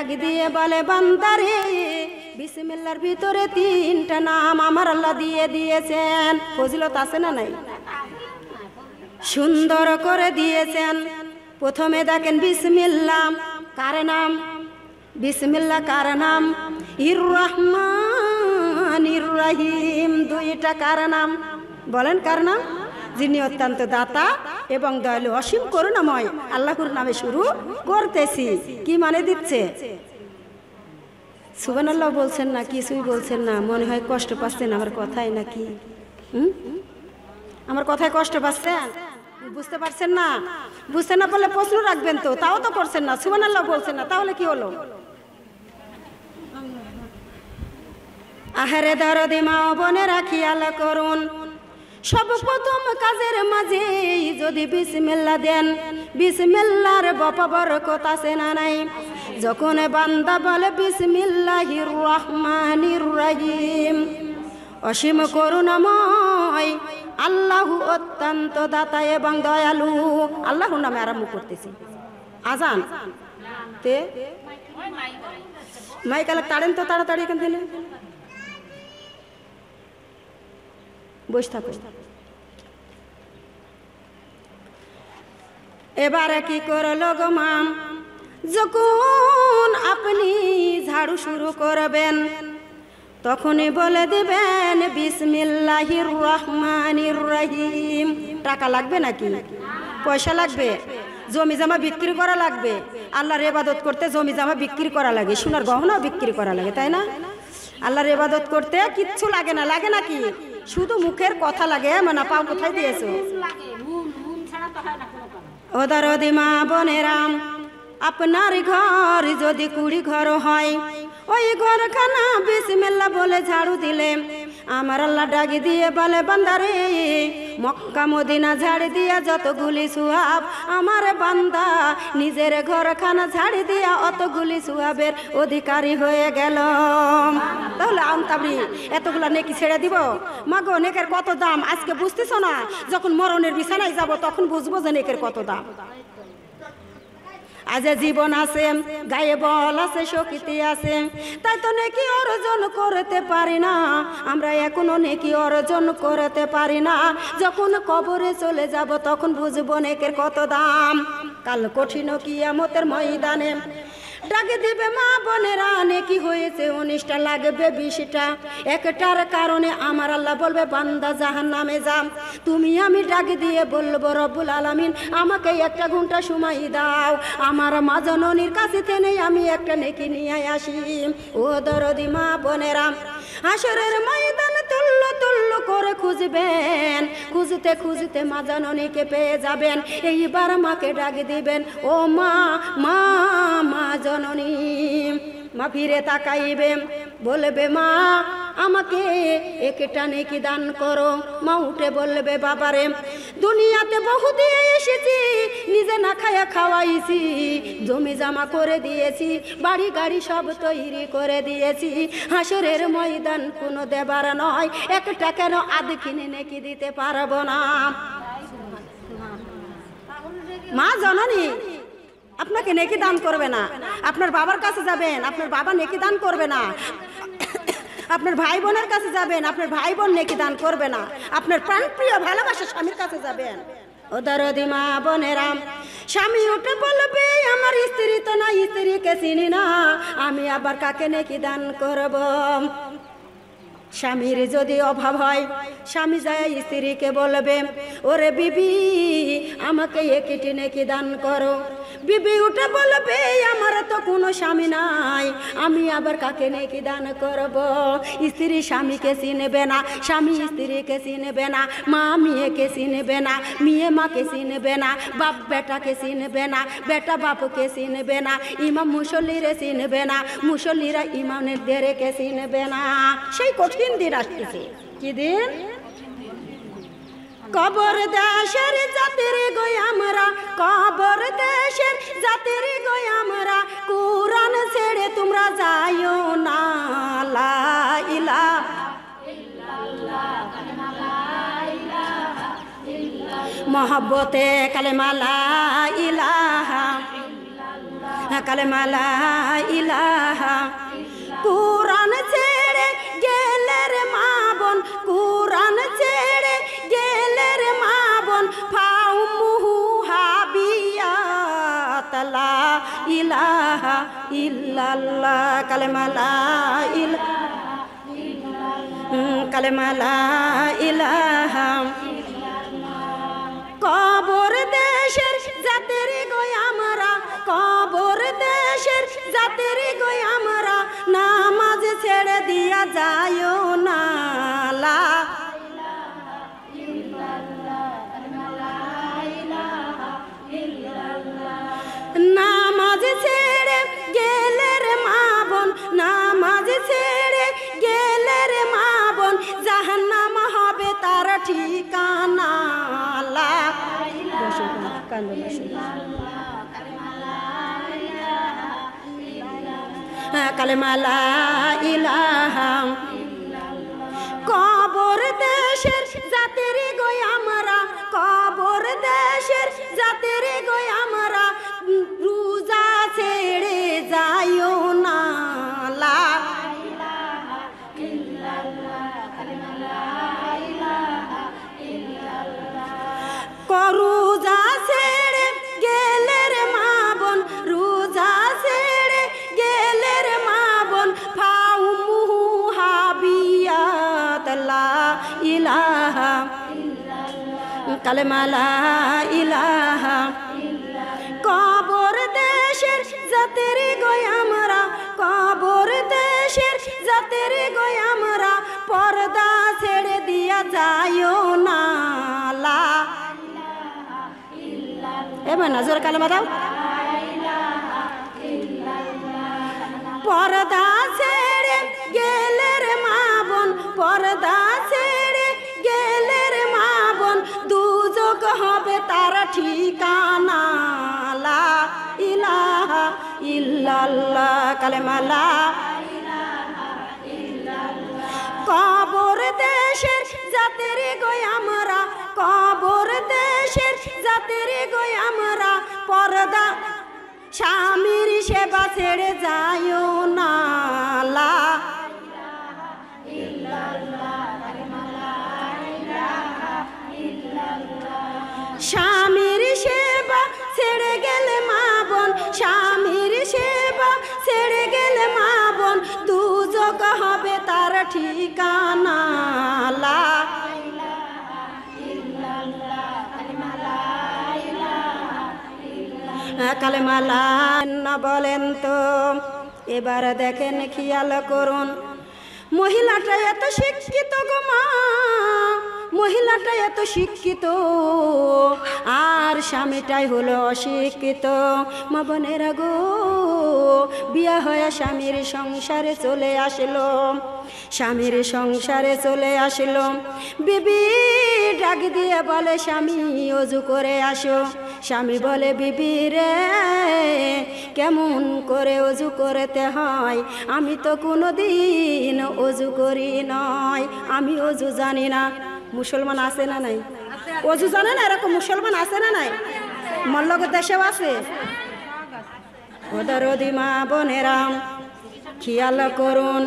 ডাক দিয়ে বলে বান্দারে বিসমিল্লাহর ভিতরে 3টা নাম আমার আল্লাহ দিয়ে দিয়েছেন। ফজিলত আছে না নাই? সুন্দর করে দিয়েছেন। প্রথমে দেখেন বিসমিল্লাহ কার নাম? বিসমিল্লাহ কার নাম? ইর রহমানির রহিম। 2টা কার নাম? বলেন কার নাম? যিনি অত্যন্ত দাতা এবং দয়ালু অসীম করুণাময় আল্লাহর নামে শুরু করতেছি। কি মানে দিচ্ছে? সুবহানাল্লাহ বলছেন না, কিছুই বলছেন না। মনে হয় কষ্ট পাচ্ছেন আমার কথায় নাকি? আমার কথায় কষ্ট পাচ্ছেন? বুঝতে পারছেন না? বুঝতে না পারলে প্রশ্ন রাখবেন তো। তাও তো করছেন না, সুবহানাল্লাহ বলছেন না, তাহলে কি হলো? আহারে দরদি মা বোনেরা খেয়াল করুন, সর্বপ্রথম কাজের মাঝে যদি বিসমিল্লাহ দেন, বিসমিল্লাহর বাপা বরকত আছে না নাই? যখন বান্দা বলে বিসমিল্লাহির রহমানির রহিম, অসীম করুণাময় আল্লাহ অত্যন্ত দাতা এবং দয়ালু, আল্লাহর নামে আরম্ভ করতেছি। আজান তে মাইকালে তাড়েন তো তাড়াতাড়ি এখান থেকে বসে থাকো। এবারে কি করলো গো মাম? যখন আপনি ঝাড়ু শুরু করবেন তখনই বলে দিবেন বিসমিল্লাহির রহমানির রহিম। টাকা লাগবে নাকি? পয়সা লাগবে? জমি জামা বিক্রি করা লাগবে? আল্লাহর ইবাদত করতে জমি জামা বিক্রি করা লাগে, সোনার গহনাও বিক্রি করা লাগে, তাই না? আল্লাহর ইবাদত করতে কিচ্ছু লাগে না। লাগে নাকি? শুধু মুখের কথা লাগে। মানে পাও কোথায় দিয়েছো? ও দরদি মা বোনেরাম, আপনার ঘর যদি 20 ঘর হয়, ওই ঘরখানা বিসমিল্লাহ বলে ঝাড়ু দিলে আমার আল্লাহ ডাকি দিয়ে বলে বান্দারে মক্কা মদিনা ঝাড়ি দিয়া যতগুলি সুয়াব আমার বান্দা নিজের ঘরখানা ঝাড়ি দিয়া অতগুলি সুয়াবের অধিকারী হয়ে গেল। তাহলে আমতাবরি এতগুলা নেকি ছেড়ে দিব? মাগো নেকের কত দাম আজকে বুঝতেছ না? যখন মরণের বিছানায় যাব তখন বুঝবো যে নেকের কত দাম। আজ জীবন আছে, গায়ে বল আছে, শক্তি আছে, তাই তো নেকি অর্জন করতে পারি না। আমরা এখনো নেকি অর্জন করতে পারি না। যখন কবরে চলে যাব তখন বুঝবো নেকের কত দাম। কাল কঠিন কিয়ামতের ময়দানে ডাকে দিবে মা বোনেরা নেকি হয়েছে 19টা, লাগবে 20টা। একটার কারণে আমার আল্লাহ বলবে বান্দা জাহান্নামে যা। তুমি আমি ডাকে দিয়ে বলবো রব্বুল আলামিন আমাকে 1 ঘন্টা সময় দাও, আমার মা জননীর কাছে থেকে আমি একটা নেকি নিয়ে আসি। ও দরদি মা বোনেরা, হাসরের ময়দান তুল্য তুল্য করে খুঁজবেন, খুঁজতে খুঁজতে মা জননীকে পেয়ে যাবেন। এইবার মাকে ডাক দিবেন, ও মা মা মা জননী। মা ফিরে তাকাইবে, বলবে মা আমাকে একটা নেকি দান করো। মা উঠে বলবে বাবারে দুনিয়াতে বহু দিয়ে এসেছি, নিজে না খায়া খাওয়াইছি, জমি জামা করে দিয়েছি, বাড়ি গাড়ি সব তৈরি করে দিয়েছি। হাসরের ময়দান কোনো দেবার নয়, 1 টাকারও আধ কিনে নেকি দিতে পারবো না। মা জননী আপনাকে নেকি দান করবে না। আপনার বাবার কাছে যাবেন, আপনার বাবা নেকি দান করবে না। আপনার ভাই বোনের কাছে যাবেন, আপনার ভাই বোন নেকি দান করবে না। আপনার প্রাণপ্রিয় ভালোবাসা স্বামীর কাছে যাবেন। ও দরদি মা বোনেরা, স্বামী উঠে বলবে আমার স্ত্রী তো না, স্ত্রীকে চিনি না, আমি আবার কাকে নেকি দান করব? স্বামীর যদি অভাব হয় স্বামী যায় স্ত্রীকে বলবে ওরে বিবি আমাকে একটি নেকি দান করো। বিবি উঠে বলবে আমার তো কোনো স্বামী নাই, আমি আবার কাকে নেকি দান করব? স্ত্রী স্বামীকে চিনবে না, স্বামী স্ত্রীকে চিনবে না, মা মেয়েকে চিনবে না, মেয়ে মাকে চিনবে না, বাপ বেটাকে চিনবে না, বেটা বাপকে চিনবে না, ইমাম মুসল্লিরে চিনবে না, মুসল্লিরা ইমামদেরকে চিনবে না। সেই কঠিন দিন আসতেছে। কি দিন? কবর দেশের জাতির গই আমরা, কবর দেশের জাতির গই আমরা, কুরআন ছেড়ে তোমরা যাইও না। লা ইলাহা ইল্লাল্লাহ কালেমা লা ইলাহা ইল্লাল্লাহ, মহব্বতে কালেমা লা ইলাহা কালেমা লা ইলাহা কুরআন ছেড়ে গেলে রে মা বোন কুরআন ছেড়ে গেলে রে মা বোন ফাউমুহু হাবিয়াত লা ইলাহা ইল্লাল্লাহ কালেমা লা ইলাহা কালেমা লা ইলাহা কবর দেশের জাতের গো আমরা কবর দেশের জাতের গো আমরা নামাজ ছেড়ে দিয়া যায়ও না লা নামাজ ছেড়ে গেলে রে মা বোন নামাজ ছেড়ে গেলে রে মা বোন জাহান্নাম হবে তার ঠিকানা লা কালেমা লা ইলাহা কবর দেশের জাতের গো আমরা কবর দেশের জাতের গো আমরা রোজা ছেড়ে যাইও না লা রোজা ছেড়ে গেলে রে মা বোন রোজা ছেড়ে গেলে রে মা বোন ফাউমুহু হাবিয়াত লা ইলাহা কালেমা লা ইলাহা কবর দেশের জাতের গো আমরা কবর দেশের জাতের গো আমরা পর্দা ছেড়ে দিয়া যাইও না লা এবার নজর কালেমা দাও পর্দা ছেড়ে গেলে রে মা বোন পর্দা ছেড়ে গেলে রে মা বোন দুজক হবে তার ঠিকানা লা ইলাহা ইল্লাল্লাহ কালেমা লা কবর দেশের জাতের গো আমরা কবর দেশের জাতের গো আমরা পর্দা স্বামীর সেবা ছেড়ে যাইও না লা স্বামীর সেবা ছেড়ে গেলে মা বোন স্বামীর সেবা ছেড়ে গেলে মা বোন দুজক হবে তার ঠিকানা লা কালেমা লা না বলেন তো এবার দেখেন খেয়াল করুন মহিলাটা এত শিক্ষিত গো মা মহিলাটা এত শিক্ষিত আর স্বামীটাই হলো অশিক্ষিত মা বোনেরা গো বিয়া হয়ে স্বামীর সংসারে চলে আসলো স্বামীর সংসারে চলে আসলো বিবি ডাক দিয়ে বলে স্বামী ওযু করে আসো স্বামী বলে বিবি রে কেমন করে ওযু করতে হয় আমি তো কোনোদিন ওযু করি নয় আমি ওযু জানি না মুসলমান আছে না নাই ওযু জানে না এরকম মুসলমান আছে না নাই মল্লক দেশেও আছে ওদের মা বোনেরা খেয়াল করুন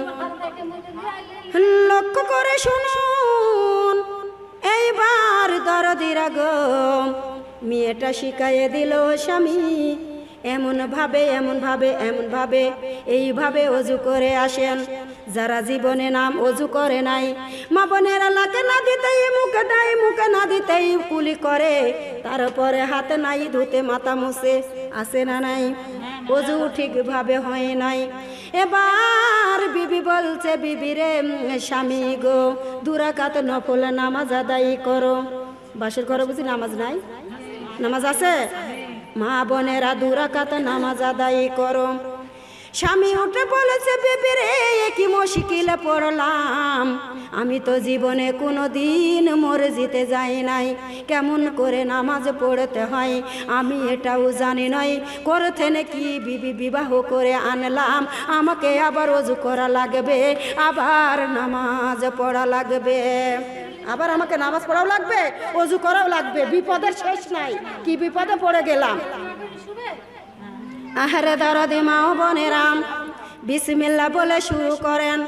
লক্ষ্য করে শুনুন এইবার দরদিরা গো মেয়েটা শিখাইয়ে দিল স্বামী এমন ভাবে এইভাবে ওযু করে আসেন যারা জীবনে নাম ওযু করে নাই মা বোনেরা নাকে না দিতেই মুখে দেয় মুখে না দিতেই কুলি করে তারপরে হাতে নাই ধুতে মাথা মুছে আসে না নাই ওযু ঠিকভাবে হয় নাই এবার বিবি বলছে বিবি রে স্বামী গো 2 রাকাত নফল নামাজ আদায় করো বাসর করো বুঝি নামাজ নাই নামাজ আছে মা বোনেরা 2 রাকাত নামাজ আদায় করো স্বামী উঠে বলেছে বিবি রে কি মুশকিলে পড়লাম আমি তো জীবনে কোনোদিন মসজিদে যাই নাই কেমন করে নামাজ পড়তে হয় আমি এটাও জানি নয় করতে নাকি বিবি বিবাহ করে আনলাম আমাকে আবার ওযু করা লাগবে আবার নামাজ পড়া লাগবে আবার আমাকে নামাজ পড়াও লাগবে ওযু করাও লাগবে বিপদের শেষ নাই কি বিপদে পড়ে গেলাম আহারে দরদি মা ও বোনেরাম, বিসমিল্লাহ বলে শুরু করেন।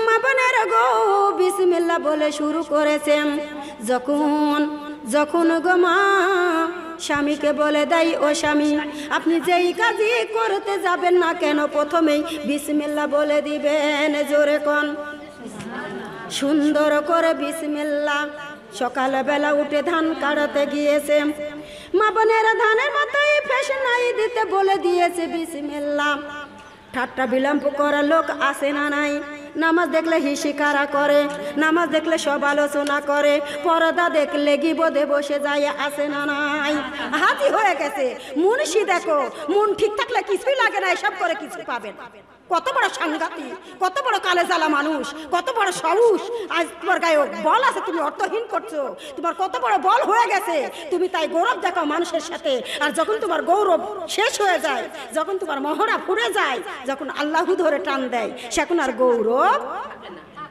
মা বোনেরা গো, বিসমিল্লাহ বলে শুরু করেছেন। যখন গো মা স্বামীকে বলে দেয়, ও স্বামী আপনি যেই কাজই করতে যাবেন না কেন প্রথমেই বিসমিল্লাহ বলে দিবেন। জোরে কোন, সুন্দর করে বিসমিল্লাহ। সকালবেলা উঠে ধান কাটাতে গিয়েছে, মা বোনেরা ধানের মাথায় ফেসনাই দিতে বলে দিয়েছে বিসমিল্লাহ। ঠাট্টা বিলম্ব করার লোক আসে না নাই? নামাজ দেখলে হিসিকারা করে, নামাজ দেখলে সব আলোচনা করে, পর্দা দেখলে গিবদে বসে যায়, আসে না নাই? হাজি হয়ে গেছে মুন্সি, দেখো মন ঠিক থাকলে কিছুই লাগে না, এসব করে কিছু পাবেন। কত বড় সাংঘাতিক, কত বড় কালে জ্বালা মানুষ, কত বড় সাহস। আজ তোমার গায়ে বল আছে, তুমি অর্থহীন করছো। তোমার কত বড় বল হয়ে গেছে, তুমি তাই গৌরব দেখাও মানুষের সাথে। আর যখন তোমার গৌরব শেষ হয়ে যায়, যখন তোমার মহড়া ফুরে যায়, যখন আল্লাহ ধরে টান দেয়, সেখন আর গৌরব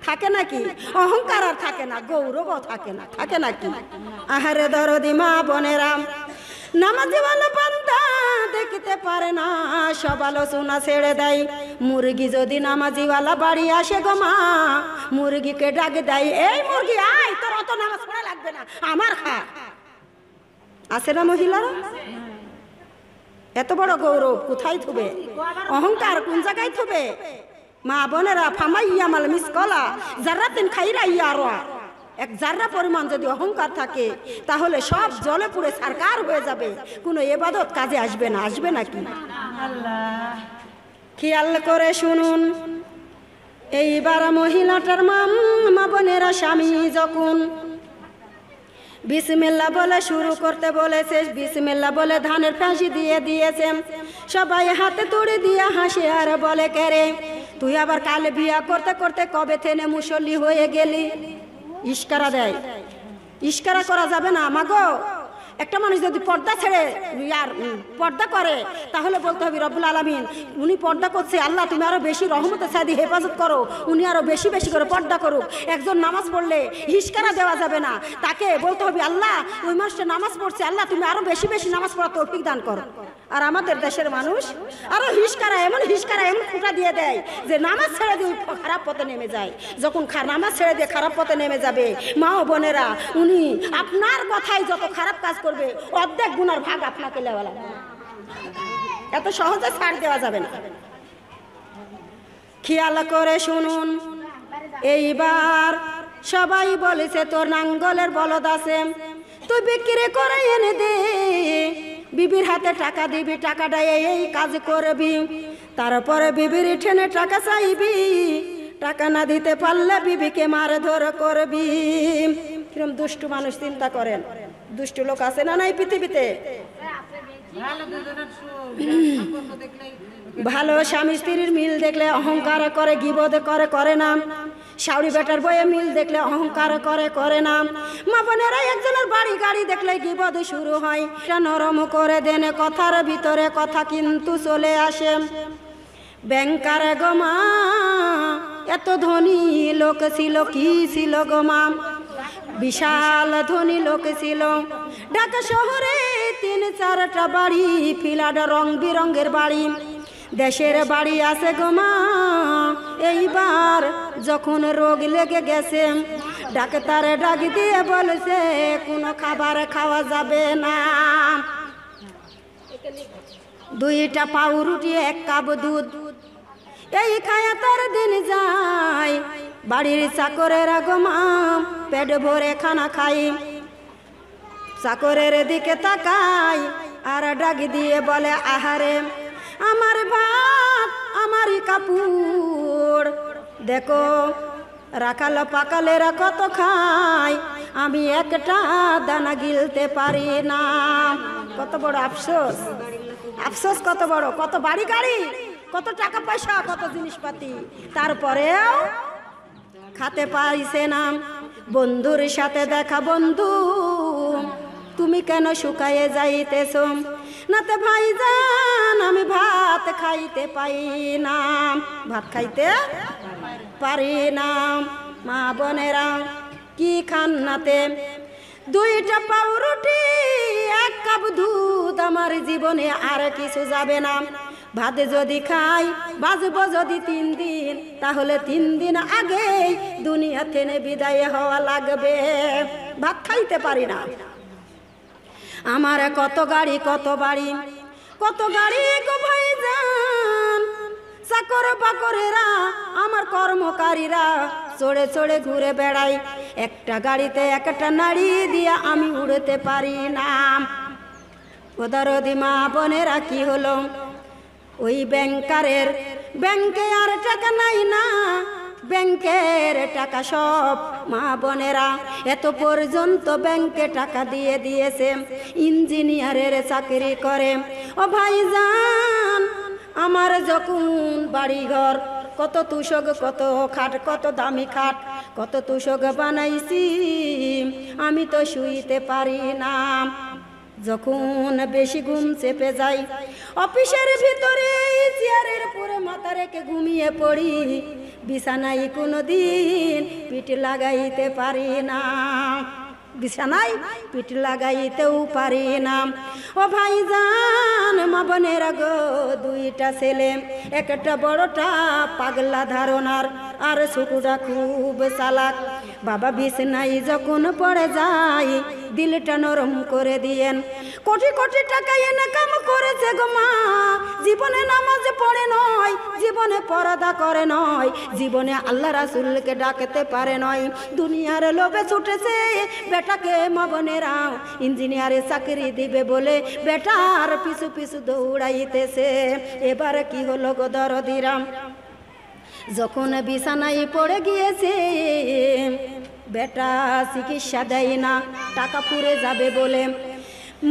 থাকে নাকি? অহংকার আর থাকে না, গৌরবও থাকে না, থাকে নাকি? আহারে দরদি মা বোনেরাম, নামাজিওয়ালা বান্দা দেখতে পারে না, সব আলোচনা ছেড়ে দেয়। মুরগি যদি নামাজিওয়ালা বাড়ি আসে গো মা, মুরগিকে ডাক দেয়, এই মুরগি আয়, তোর অত নামাজ পড়া লাগবে না, আমার খা। আছে না মহিলারা? এত বড় গৌরব কোথায় থুবে? অহংকার কোন জায়গায় থুবে? মা বোনেরা, ফামাইয়া মাল মিসকলা জাররাতিন খাইরা ইয়ারা, এক জাররা পরিমাণ যদি অহংকার থাকে তাহলে সব জলে পুড়ে সারকার হয়ে যাবে, কোনো ইবাদত কাজে আসবে না। আসবে নাকি? খেয়াল করে শুনুন, এইবার মহিলাটার মা বোনেরা স্বামী যখন বিসমিল্লাহ বলে শুরু করতে বলেছে, বিসমিল্লাহ বলে ধানের ফাঁসি দিয়ে দিয়েছেন। সবাই হাতে তুড়ি দিয়ে হাসে আর বলে, কে রে তুই আবার কালে বিয়া করতে করতে কবে থেকে মুসল্লি হয়ে গেলি? ইশকারা দেয়, ইশকারা করা যাবে না মাগো। একটা মানুষ যদি পর্দা ছেড়ে আর পর্দা করে তাহলে বলতে হবে রব্বুল আলামিন, উনি পর্দা করছে, আল্লাহ তুমি আরো বেশি রহমতের সাথে হেফাজত করো, উনি আরো বেশি বেশি করে পর্দা করুক। একজন নামাজ পড়লে হিসকারা দেওয়া যাবে না, তাকে বলতে হবে আল্লাহ ওই মানুষটা নামাজ পড়ছে, আল্লাহ তুমি আরো বেশি বেশি নামাজ পড়ার তৌফিক দান করো। আর আমাদের দেশের মানুষ আরো হিসকারা এমন খুঁটা দিয়ে দেয় যে নামাজ ছেড়ে দিয়ে খারাপ পথে নেমে যায়। যখন নামাজ ছেড়ে দিয়ে খারাপ পথে নেমে যাবে, মা ও বোনেরা, উনি আপনার কথায় যত খারাপ কাজ করবে অর্ধেক গুনার ভাগ আপনাকে লেওয়া লাগবে। এত সহজে ছাড় দেওয়া যাবে না। খেয়াল করে শুনুন, এইবার সবাই বলেছে তোর নাঙ্গলের বলদ আছে, তুই বিক্রি করে এনে দে, বিবির হাতে টাকা দিবি, টাকাটা এই কাজ করবি, তারপরে বিবির ঠেনে টাকা চাইবি, টাকা না দিতে পারলে বিবিকে মারে ধরে করবি। কিরম দুষ্টু মানুষ চিন্তা করেন, দুষ্টু লোক আছে না নাই পৃথিবীতে? ভালো স্বামী স্ত্রীর মিল দেখলে অহংকার করে, গিবদ করে, করে না। শাওরি বেটার বয়ে মিল দেখলে অহংকার করে, করে না। মা বোনেরা, একজনের বাড়ি গাড়ি দেখলে গিবদ শুরু হয়। নরম করে দেনে কথার ভিতরে কথা কিন্তু চলে আসে। ব্যাংকার গো মা, এত ধনী লোক ছিল, কি ছিল গো মা, বিশাল ধনী লোক ছিল। ঢাকা শহরে 3-4টা বাড়ি, ফিলাড রং বিরঙ্গের বাড়ি, দেশের বাড়ি আছে গো মা। এইবার যখন রোগ লেগে গেছে, ডাক্তারে ডাক দিয়ে বলেছে কোনো খাবার খাওয়া যাবে না, 2টা পাউরুটি 1 কাপ দুধ, এই খায়া তার দিন যায়। বাড়ির চাকরেরা গো মা পেট ভরে খানা খাই, চাকরের দিকে তাকাই আর ডাক দিয়ে বলে আহারে আমার ভাত, আমারই কাপড়, দেখো রাখাল পাকালেরা কত খায়, আমি একটা দানা গিলতে পারি না। কত বড় আফসোস, আফসোস কত বড়, কত বাড়ি গাড়ি, কত টাকা পয়সা, কত জিনিসপাতি, তারপরেও খাতে পাইছে না। বন্ধুর সাথে দেখা, বন্ধু তুমি কেন শুকায়ে যাইতেছ? নাতে ভাইজান আমি ভাত খাইতে পাই না, ভাত খাইতে পারি না। মা বোনেরা কি খান নাতে? 2টা পাউরুটি 1 কাপ দুধ আমার জীবনে আর কিছু যাবে না। ভাত যদি খাই বাঁচব যদি 3 দিন, তাহলে 3 দিন আগেই দুনিয়া থেকে বিদায় হওয়া লাগবে। ভাত খাইতে পারি না। আমার কত গাড়ি কত বাড়ি কত গাড়ি গো ভাইজান, চাকর বাকরেরা আমার কর্মকারীরা চড়ে চড়ে ঘুরে বেড়াই। একটা গাড়িতে একটা নারী দিয়ে আমি উড়তে পারি না। ওদারদি মা বোনেরা কি হলো, ওই ব্যাংকে আর টাকা নাই না, ব্যাংকের টাকা সব মা বোনেরা এত পর্যন্ত ব্যাংকে টাকা দিয়ে দিয়েছে। ইঞ্জিনিয়ারের চাকরি করে। ও ভাইজান, আমার যখন বাড়িঘর কত তুষক কত খাট কত দামি খাট কত তুষক বানাইছি, আমি তো শুইতে পারি না। যখন বেশি ঘুম চেপে যাই, অফিসের ভিতরে চেয়ারের উপরে মাথা রেখে ঘুমিয়ে পড়ি, বিছানায় কোনোদিন পিঠ লাগাইতে পারি না। বিছানায় পিঠ লাগাইতেও পারি না। ও ভাইজান মা বোনেরা গো, 2টা ছেলে, একটা বড়টা পাগলা ধারণার আর ছোটটা খুব চালাক। বাবা বিছানায় যখন পড়ে যায় দিলটা নরম করে দিয়েন। কোটি কোটি টাকা ইনকাম করেছে গো মা, জীবনে নামাজ পড়ে নয়, জীবনে পর্দা করে নয়, জীবনে আল্লাহ রাসূলকে ডাকতে পারে নয়, দুনিয়ার লোভে ছুটেছে বেটাকে মা বোনেরা ইঞ্জিনিয়ারে চাকরি দিবে বলে বেটার পিছু পিছু দৌড়াইতেছে। এবার কি হলো গো দরদিরাম, যখন বিছানায় পড়ে গিয়েছে বেটা চিকিৎসা দেয় না, টাকা পুড়ে যাবে বলে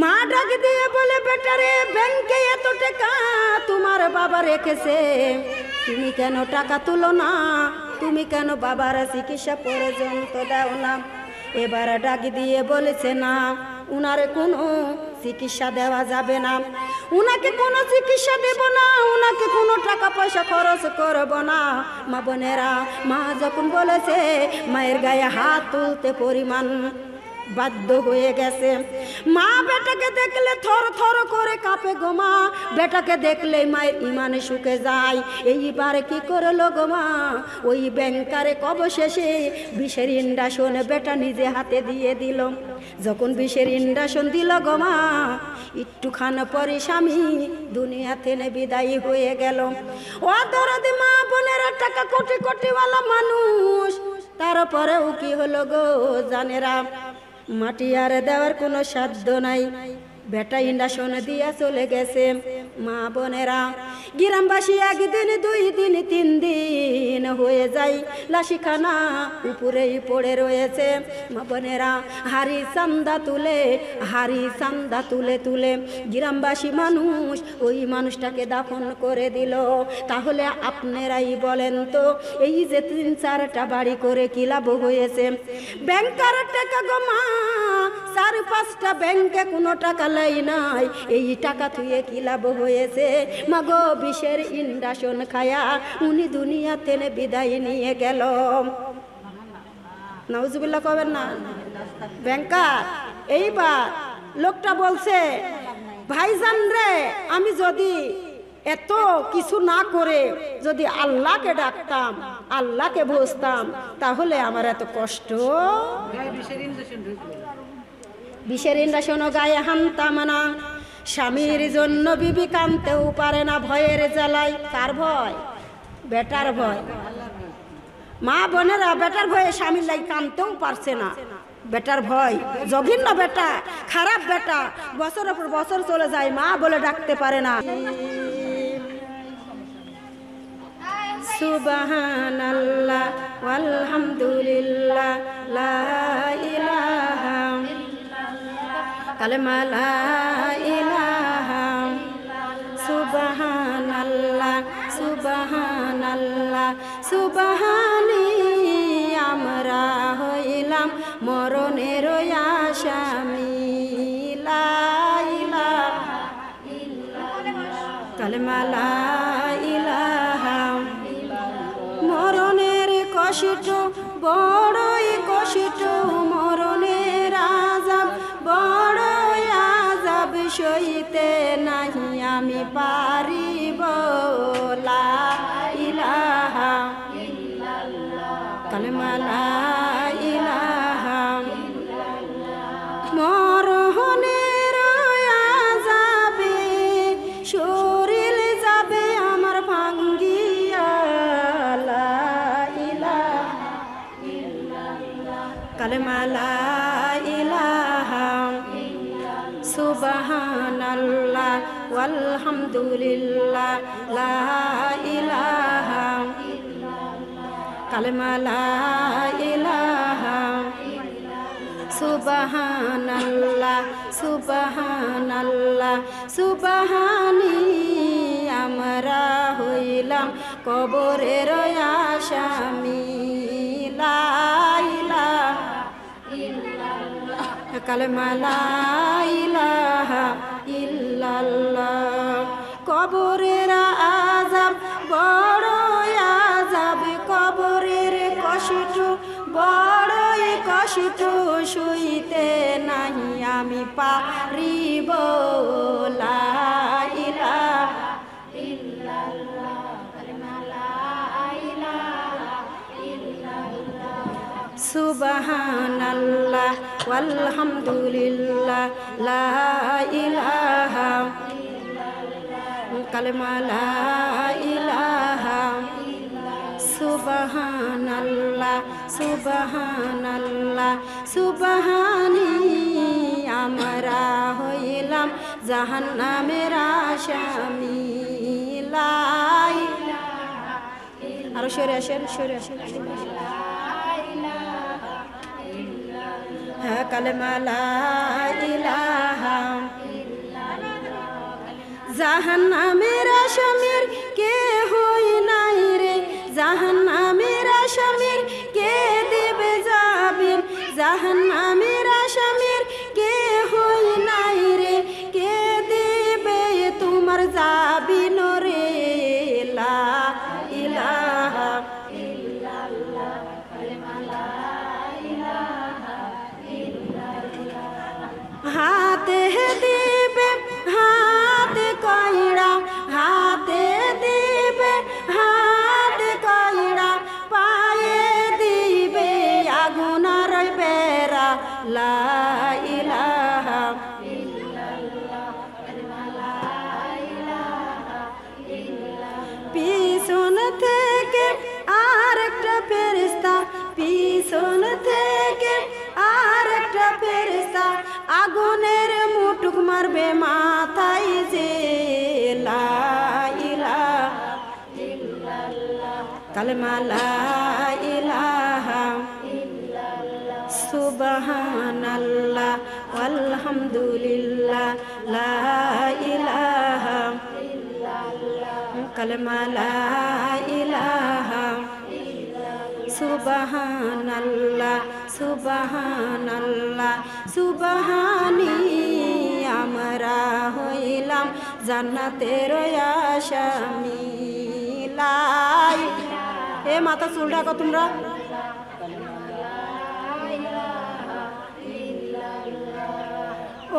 মা ডাক দিয়ে বলে, বেটারে ব্যাংকে এত টাকা তোমার বাবা রেখেছে, তুমি কেন টাকা তুলো না, তুমি কেন বাবার চিকিৎসা পর্যন্ত দাও না। এবার ডাক দিয়ে বলেছে, না উনারে কোনো চিকিৎসা দেওয়া যাবে না, উনাকে কোনো চিকিৎসা দেব না, উনাকে কোনো টাকা পয়সা খরচ করব না। মা বোনেরা, মা যখন বলেছে মায়ের গায়ে হাত তুলতে পরিমাণ বাধ্য হয়ে গেছে। মা বেটাকে দেখলে থর থর করে কাঁপে গো মা, বেটাকে দেখলে মায়ের ইমানে শুকে যায়। এইবার কি করলো গো মা, ওই ব্যাংকারে অবশেষে বিষের ইন্ডাশন বেটা নিজে হাতে দিয়ে দিল। যখন বিষের ইন্ডাশন দিল গো মা, একটুখান পরে স্বামী দুনিয়া থেকে বিদায়ী হয়ে গেল। ও দরদি মা বোনেরা, টাকা কোটি কোটিওয়ালা মানুষ, তারপরেও কি হলো গো জানেরা, মাটি আর দেওয়ার কোনো সাধ্য নাই, বেটা ইন্ডাশন দিয়া চলে গেছে। মা বোনেরা, গ্রামবাসী 1 দিন 2 দিন 3 দিন হয়ে যায়, লাশিখানা উপরেই পড়ে রয়েছে। মা বোনেরা, হাড়ি চান্দা তুলে তুলে গ্রামবাসী মানুষ ওই মানুষটাকে দাফন করে দিল। তাহলে আপনারাই বলেন তো, এই যে 3-4টা বাড়ি করে কি লাভ হয়েছে? ব্যাংকার টাকা গো মা, 4-5টা ব্যাংকে কোনো টাকা লাই নাই, এই টাকা থুয়ে কি লাভ হয়েছে? মাগো বিষের ইন্ডাশন খায়া উনি দুনিয়া থেকে বিদায় নিয়ে গেল। নাউজুবিল্লাহ কবেন না ব্যাংকার। এইবার লোকটা বলছে, ভাইজান রে, আমি যদি এত কিছু না করে যদি আল্লাহকে ডাকতাম, আল্লাহকে বুঝতাম, তাহলে আমার এত কষ্ট। বিষের ইন্ডাশনও গায়ে হানতাম না। স্বামীর জন্য বিবি কানতেও পারে না ভয়ের জ্বালায়। কার ভয়? বেটার ভয়। মা বোনেরা, বেটার ভয়ে স্বামীর লাই কানতেও পারছে না, বেটার ভয়। জঘন্য বেটা, খারাপ বেটা, বছরের পর বছর চলে যায়, মা বলে ডাকতে পারে না। সুবহানাল্লাহ ওয়ালহামদুলিল্লাহ লা ইলাহা কালেমা লা ইলাহা, সুবহানাল্লাহ সুবহানাল্লাহ সুবহানি, আমরা হইলাম মরণের আসামি, লা ইলাহা কালেমা লা ইলাহা। মরণের কষ্ট বড়ই কষ্ট, মরণের আযাব বড়ই আযাব সইতে নাহি আমি পারিব লা ইলাহা কালেমা লা ইলাহা মরহনের আযাবে শরীর যাবে আমার ভাঙ্গিয়া লা ইলাহা কালেমা লা ইলাহা সুবহানাল্লাহ ওয়ালহামদুলিল্লাহ লা ইলাহা কালেমা লা ইলাহা সুবহানাল্লাহ সুবহানাল্লাহ সুবহানি আমরা হইলাম কবরের আসামি লা ইলাহা ইল্লাল্লাহ কালেমা লা ইলাহা ইল্লাল্লাহ কবরের আযাব বড় আযাব কবরের কষ্ট বড়ই কষ্ট সইতে নাহি আমি পারিব লা ইলাহা ইল্লাল্লাহ কালেমা লা ইলাহা ইল্লাল্লাহ সুবহানাল্লাহ ওয়ালহামদুলিল্লাহ লা ইলাহা কালেমা লা ইলাহা সুবহানাল্লাহ সুবহানাল্লাহ সুবহানি আমরা হইলাম জাহান্নামের আসামি লা ইলাহা আর সরে আসেন হ্যাঁ কালেমা লা ইলাহা জাহান্নামের আসামির কে হই নাই রে জাহান্নামের আসামির কে দেবে যাবেন জাহান্নামের আসামির কে হই নাই রে কে দেবে তোমার যাবিন রে লা ইলাহা ইল্লাল্লাহ কালেমা লা ইলাহা ইল্লাল্লাহ হাতে দিবে হাতে কইরা হাতে দিবে হাতে কইরা পায়ে দিবে আগুনার বেড়া লা ইলাহা ইল্লাল্লাহ কালেমা লা ইলাহা ইল্লাল্লাহ পিছন থেকে আরেকটা ফেরেশতা পিছন থেকে আরেকটা ফেরেশতা আগুনের মুটুক মারবে মাথায় যে লা ইলাহা ইল্লাল্লাহ কালেমা লা ইলাহা ইল্লাল্লাহ সুবহানাল্লাহ ওয়ালহামদুলিল্লাহ লা ইলাহা ইল্লাল্লাহ কালেমা লা ইলাহা সুবহানাল্লাহ সুবহানাল্লাহ সুবহানি আমরা হইলাম জান্নাতের আসামি লা ইলাহা এ মাথা চুল ঢাকো তোমরা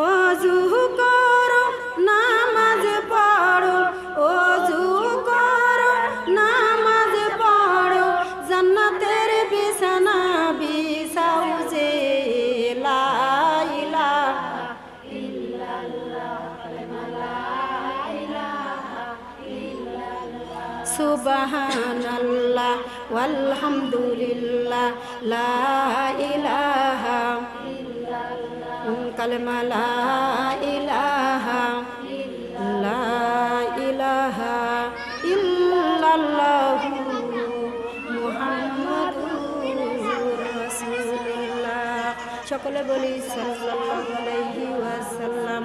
ওযু করো নামাজ পড়ো ওযু করো নামাজ পড়ো জান্নাতের বিছানা বিছাও যে লা ইলাহা ইল্লাল্লাহ কালেমা লা ইলাহা ইল্লাল্লাহ সুবহানাল্লাহ ওয়ালহামদুলিল্লাহ লা ইলাহা ইল্লাল্লাহ কালেমা লা ইলাহা ইল্লাল্লাহ সকলে বলি সাল্লাল্লাহু আলাইহি ওয়াসাল্লাম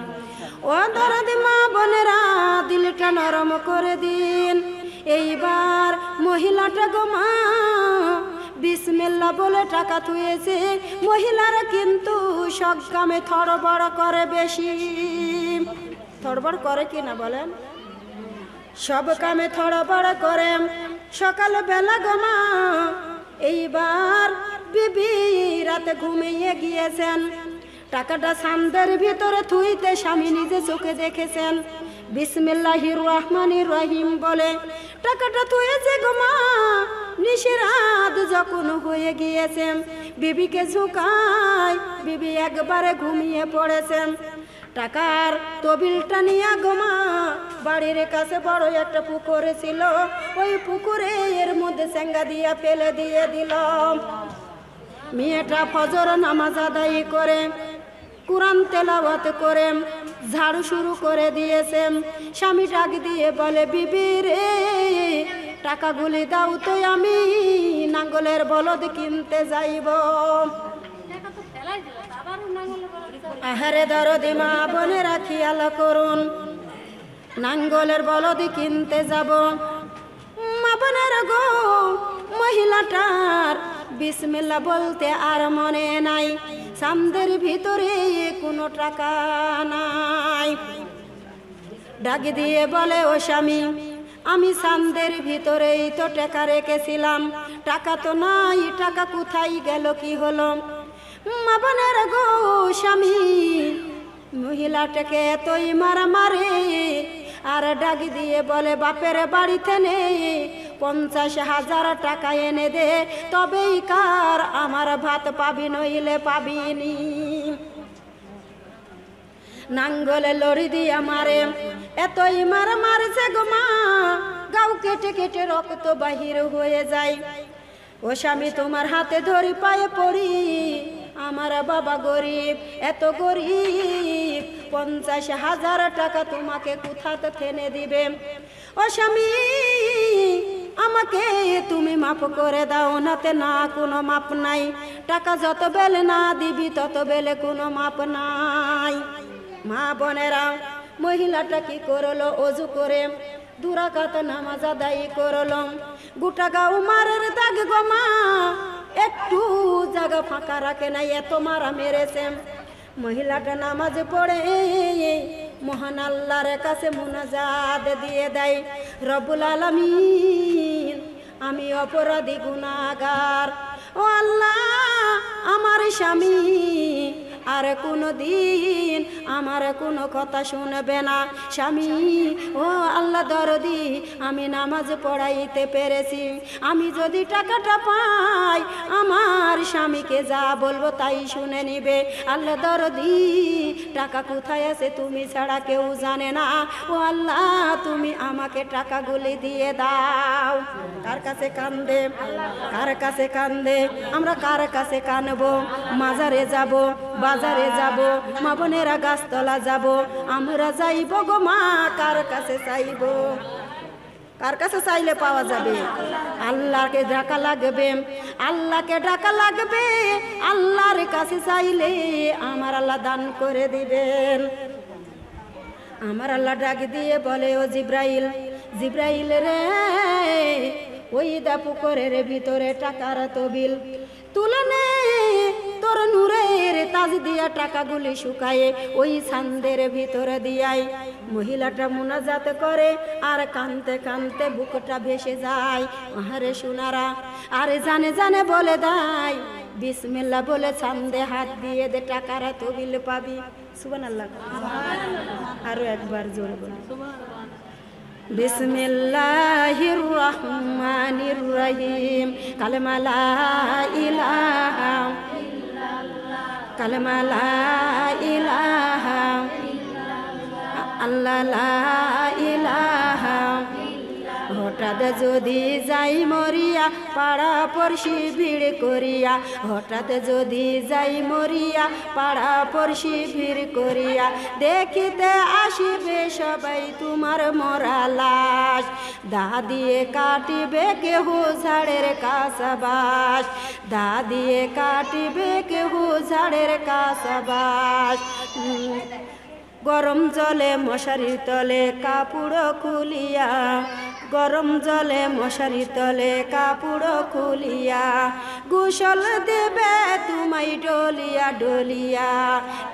ও দরদি মা বোনেরা দিলটা নরম করে দিন এইবার মহিলাটা গো মা বিসমিল্লাহ বলে টাকা থুয়েছে মহিলারা কিন্তু সব কামে থড়বড় করে বেশি থড়বড় করে কি না বলেন সব কামে থড়বড় করে সকাল বেলা গো মা এইবার বিবি রাতে ঘুমিয়ে গিয়েছেন টাকাটা সান্দের ভিতরে থুইতে স্বামী নিজে চোখে দেখেছেন। বিসমিল্লাহির রহমানির রহিম বলে টাকাটা থুয়েছে গো মা। নিশিরাত যখন হয়ে গিয়েছে বিবিকে ঝুঁকায়, বিবি একবারে ঘুমিয়ে পড়েছেন। টাকার তবিলটা নিয়ে গো মা বাড়ির কাছে বড় একটা পুকুর ছিল, ওই পুকুরে এর মধ্যে সেঙ্গা দিয়া ফেলে দিয়ে দিল। মেয়েটা ফজর নামাজ আদায় করে কুরআন তেলাওয়াত করে ঝাড়ু শুরু করে দিয়েছে। স্বামী ডাক দিয়ে বলে বিবি রে টাকাগুলি দাও তো, আমি নাঙ্গলের বলদ কিনতে যাইব। আহারে দরদি মা বোনেরা খেয়াল করুন, নাঙ্গলের বলদ কিনতে যাব। মা বোনেরা গো, মহিলাটার বিসমিল্লাহ বলতে আর মনে নাই, সামদের ভিতরে কোনো টাকা নাই। ডাক দিয়ে বলে ও স্বামী, আমি সামদের ভিতরেই তো টাকা রেখেছিলাম, টাকা তো নাই, টাকা কোথায় গেল, কি হলো? মা বোনের গো, স্বামী মহিলাটাকে এতই মারে আর ডাক দিয়ে বলে বাপের বাড়িতে নেই, 50,000 টাকা এনে দে, তবেই কার আমার ভাত পাবি, নইলে পাবিনি। নাঙ্গলে লড়ি দিয়া মারে, এতই মারছে গো মা, গাও কেটে কেটে রক্ত বাহির হয়ে যায়। ও স্বামী তোমার হাতে ধরি পায়ে পড়ি, আমার বাবা গরিব, এত গরিব, 50,000 টাকা তোমাকে কোথাতে থেনে দিবে? ও স্বামী আমাকে তুমি মাফ করে দাও, নাতে না কোনো মাপ নাই, টাকা যত বেলে না দিবি তত বেলে কোনো মাপ নাই। মা বোনেরা, মহিলাটা কি করলো? অজু করে 2 রাকাত নামাজ আদায় করলো। গোটা গাও মারের দাগ গো মা, একটু জায়গা ফাঁকা রাখে নাই, এত মারা মেরেছে। মহিলাটা নামাজ পড়ে মহান আল্লাহর কাছে মুনাজাত দিয়ে দেয়, রব্বুল আলামিন আমি অপরাধী গুনাহগার, ও আল্লাহ আমার স্বামী আর কোনো দিন আমার কোনো কথা শুনবে না। স্বামী ও আল্লাহ দরদি, আমি নামাজ পড়াইতে পেরেছি, আমি যদি টাকাটা পাই আমার স্বামীকে যা বলবো তাই শুনে নিবে। আল্লাহ দরদি টাকা কোথায় আছে তুমি ছাড়া কেউ জানে না, ও আল্লাহ তুমি আমাকে টাকাগুলি দিয়ে দাও। কার কাছে কান্দে? কার কাছে কান্দে? আমরা কার কাছে কানবো? মাজারে যাব, বাজারে যাব, মা বোনেরা গাছতলা যাব, আমরা যাইব গো মা, কার কাছে চাইব? কার কাছে চাইলে পাওয়া যাবে? আল্লাহকে ডাকা লাগবে, আল্লাহকে ডাকা লাগবে, আল্লাহর কাছে চাইলে আমার আল্লাহ দান করে দিবেন। আমার আল্লাহ ডাক দিয়ে বলে ও জিব্রাইল, জিব্রাইল রে ওই পুকুরের ভিতরে টাকার তবিল তুলে নে, তোর নূরের তাজ দিয়া টাকাগুলি শুকায়ে ওই ছান্দের ভিতরে দিয়াই। মহিলাটা মুনাজাত করে আর কানতে কানতে বুকটা ভেসে যায়। আহারে সোনারা, আরে জানে জানে বলে দেয় বিসমিল্লাহ বলে ছান্দে হাত দিয়ে দে, টাকার তবিল পাবি। সুবহানাল্লাহ, আরো একবার জোরে বলি বিসমিল্লাহির রহমানির রহিম। কালেমা লা ইলাহা ইল্লাল্লাহ, কালেমা লা ইলাহা আল্লাহ লা ইলাহা। হঠাৎ যদি যাই মরিয়া পাড়া পড়শি ভিড় করিয়া, হঠাৎ যদি যাই মরিয়া পাড়া পড়শি ভিড় করিয়া, দেখিতে আসিবে সবাই তোমার মরা লাশ, দা দিয়ে কাটিবে কেহ ঝাড়ের কাছাবাস, দা দিয়ে কাটিবে কেহ ঝাড়ের কাছাবাস। গরম জলে মশারির তলে কাপড় খুলিয়া, গরম জলে মশারির তলে কাপড় খুলিয়া, গোসল দেবে তোমায় ডলিয়া ডলিয়া,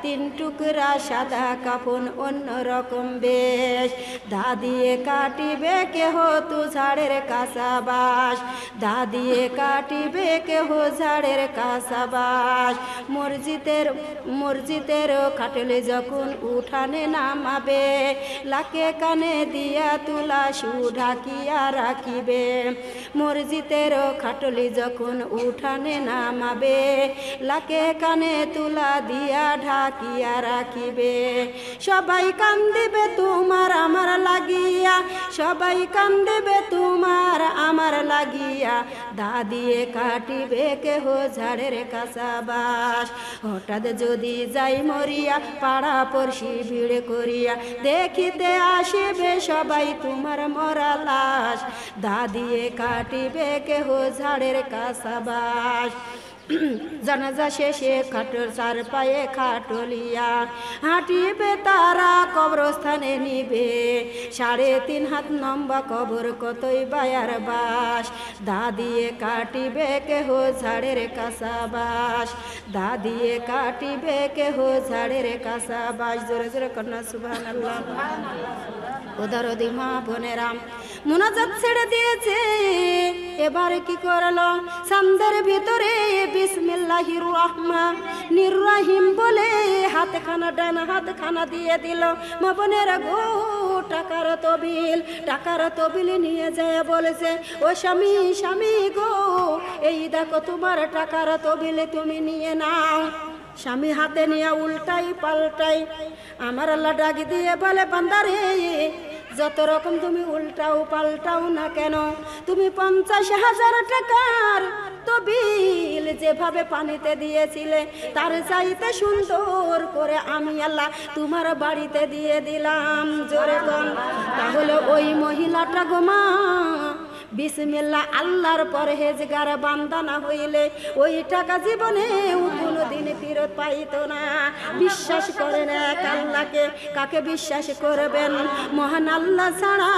3 টুকরা সাদা কাফন অন্যরকম বেশ, দা দিয়ে কাটিবে কেহ তুষারের কাঁচাবাস, দা দিয়ে কাটিবে কেহ ঝাড়ের কাঁচাবাস। মসজিদের খাটলে যখন উঠানে নামাবে, লাকে কানে দিয়া তুলা সু ঢাকিয়া রাখিবে, মসজিদের খাটলি যখন উঠানে নামাবে, লাকে কানে তুলা দিয়া ঢাকিয়া রাখিবে। সবাই কান্দিবে তোমার আমার লাগিয়া, সবাই কান্দিবে তোমার আমার লাগিয়া, দা দিয়ে কাটিবে কেহ ঝাড়ের কাঁচাবাস। হঠাৎ যদি যাই মরিয়া, পাড়া পড়শি ভিড় করিয়া, দেখিতে আসিবে সবাই তোমার মরা লাশ, দা দিয়ে কাটিবে কেহ ঝাড়ের কাঁচাবাস। জানাজা শেষে খাটর 4 পায়ে খাটলিয়া, হাঁটিবে তারা কবরস্থানে নিবে, 3.5 হাত লম্বা কবর কতই বায়ার বাস, দা দিয়ে কাটিবে কেহ ঝাড়ের কাঁচাবাস, দা দিয়ে কাটিবে কেহ ঝাড়ের কাঁচাবাস। জোরে জোরে কন্যা সুবহানাল্লাহ। ওদার মা বোনেরা মোনাজাত ছেড়ে দিয়েছে, এবার কি করলো? সান্দের ভিতরে বিসমিল্লাহির রহমানির রহিম বলে হাতখানা ডান হাতখানা দিয়ে দিল। মা বোনেরা গো, টাকার তবিল নিয়ে যায় বলেছে, ও স্বামী স্বামী গো, এই দেখো তোমার টাকার তবিল তুমি নিয়ে নাও। স্বামী হাতে নিয়ে উল্টাই পাল্টাই, আমার আল্লাহ ডাক দিয়ে বলে, বান্দারে যত রকম তুমি উল্টাও পাল্টাও না কেন, তুমি 50,000 টাকার তবিল যেভাবে পানিতে দিয়েছিলে, তার চাইতে সুন্দর করে আমি আল্লাহ তোমার বাড়িতে দিয়ে দিলাম। জোরে বল। তাহলে ওই মহিলাটা গো মা, বিসমিল্লাহ আল্লাহর পরহেজগার বান্দা না হইলে ওই টাকা জীবনে কোনোদিন ফেরত পাইতো না। বিশ্বাস করেন এক আল্লাহকে, কাকে বিশ্বাস করবেন? মহান আল্লাহ ছাড়া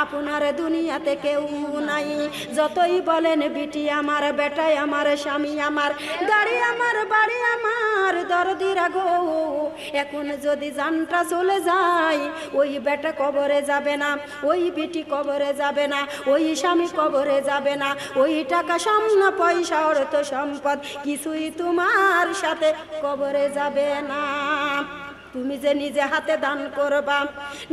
আপনার দুনিয়াতে কেউ নাই। যতই বলেন বিটি আমার, বেটাই আমার, স্বামী আমার, গাড়ি আমার, বাড়ি আমার, দরদিরা গো, এখন যদি জানটা চলে যায়, ওই বেটা কবরে যাবে না, ওই বিটি কবরে যাবে না, ওই স্বামী কবরে যাবে না, ওই টাকা সামনা পয়সা অর্থ সম্পদ কিছুই তোমার সাথে কবরে যাবে না। তুমি যে নিজে হাতে দান করবা,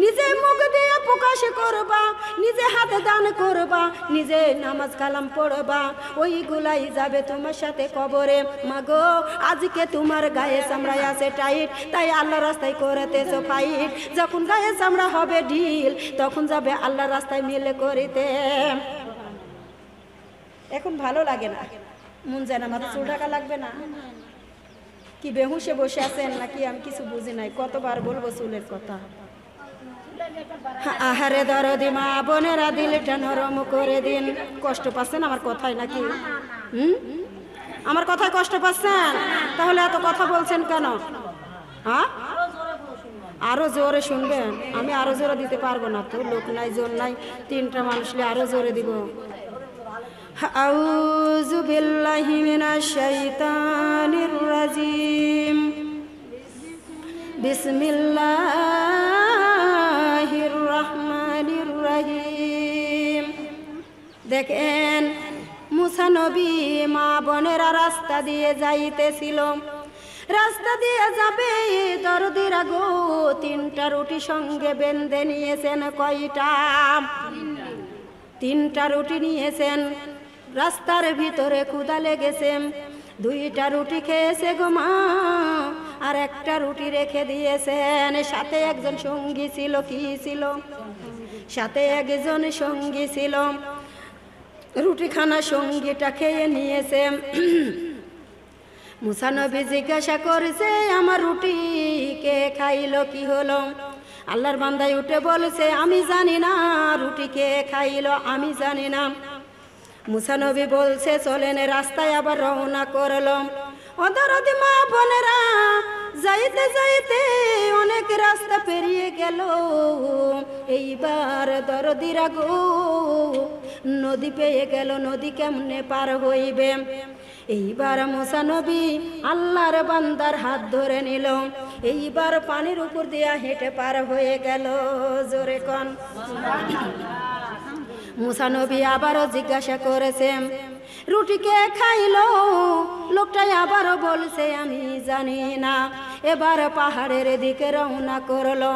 নিজে মুখ দিয়ে প্রকাশ করবা, নিজে হাতে দান করবা, নিজে নামাজ কালাম পড়বা, ওইগুলাই যাবে তোমার সাথে কবরে। মাগো, আজকে তোমার গায়ে চামড়ায় আছে টাইট, তাই আল্লাহ রাস্তায় করিতেছ ফাইট। যখন গায়ে চামড়া হবে ঢিল, তখন যাবে আল্লাহ রাস্তায় মিলে করিতে। এখন ভালো লাগে না, মন যায় না, মাথা চুল ঢাকা লাগবে না। কি বেহুশে বসে আছেন নাকি আমি কিছু বুঝি নাই, কতবার বলবো চুলের কথা। আহারে দরদি মা বোনেরা, দিলটা নরম করে দিন। কষ্ট পাচ্ছেন আমার কথায় নাকি? আমার কথায় কষ্ট পাচ্ছেন? তাহলে এত কথা বলছেন কেন? হ্যাঁ, আরো জোরে শুনবেন। আমি আরো জোরে দিতে পারবো না, তো লোক নাই, জোর নাই, 3টা মানুষ আরো জোরে দিব। আউযু বিল্লাহি মিনাশ শাইতানির রাজিম, বিসমিল্লাহির রহমানির রহিম। দেখেন, মুসা নবী মা বোনেরা রাস্তা দিয়ে যাইতেছিল, রাস্তা দিয়ে যাবে দরদিরা গো, 3টা রুটি সঙ্গে বেঁধে নিয়েছেন। কয়টা? 3টা রুটি নিয়েছেন। রাস্তার ভিতরে ক্ষুধা লেগেছে, 2টা রুটি খেয়েছে গো মা, আর 1টা রুটি রেখে দিয়েছেন। সাথে একজন সঙ্গী ছিল। কি ছিল? সাথে একজন সঙ্গী ছিল। রুটিখানা সঙ্গীটা খেয়ে নিয়েছে। মুসা নবী জিজ্ঞাসা করছে, আমার রুটি কে খাইলো, কি হলো? আল্লাহর বান্দায় উঠে বলছে, আমি জানি না রুটি কে খাইলো, আমি জানি না। মুসা নবী বলছে, চলেন রাস্তায় আবার রওনা করলো। ওদরদি মা বোনেরা, যাইতে যাইতে অনেক রাস্তা পেরিয়ে গেল, এইবার দরদিরা গো নদী পেয়ে গেল, নদী কেমনে পার হইবে। এইবার মুসা নবী আল্লাহর বান্দার হাত ধরে নিল, এইবার পানির উপর দিয়া হেঁটে পার হয়ে গেল। জোরে কোন মুসা নবী আবারও জিজ্ঞাসা করেছে, রুটি কে খাইলো? লোকটাই আবারও বলছে, আমি জানি না। এবার পাহাড়ের দিকে রওনা করলো,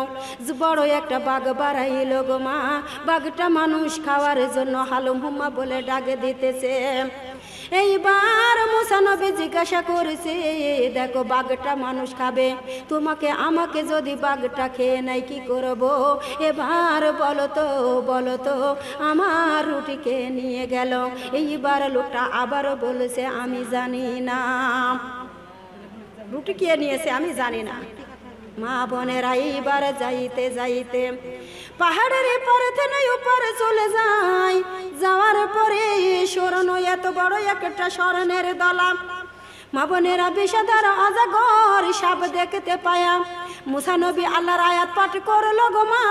বড় একটা বাঘ বাড়াইল গো মা। বাঘটা মানুষ খাওয়ার জন্য হালুম হুম্মা বলে ডাকে দিতেছে। এইবার মুসা নবী জিজ্ঞাসা করেছে, দেখো বাঘটা মানুষ খাবে, তোমাকে আমাকে যদি বাঘটা খেয়ে নেয় কি করব? এবার বলো তো আমার রুটিকে নিয়ে গেল। এইবার লোকটা আবারও বলেছে, আমি জানি না। রুটি কে নিয়েছে আমি জানি না। মা বোনেরা এইবার যাইতে যাইতে পাহাড়ের এপারে থেকে ওপারে চলে যায়। যাওয়ার পরে স্মরণ এত বড় একটা স্মরণের দলা। মা বোনেরা বিষাদার অজাগর সাপ দেখতে পায়া মুসা নবী আল্লাহর আয়াত পাঠ করলো গো মা।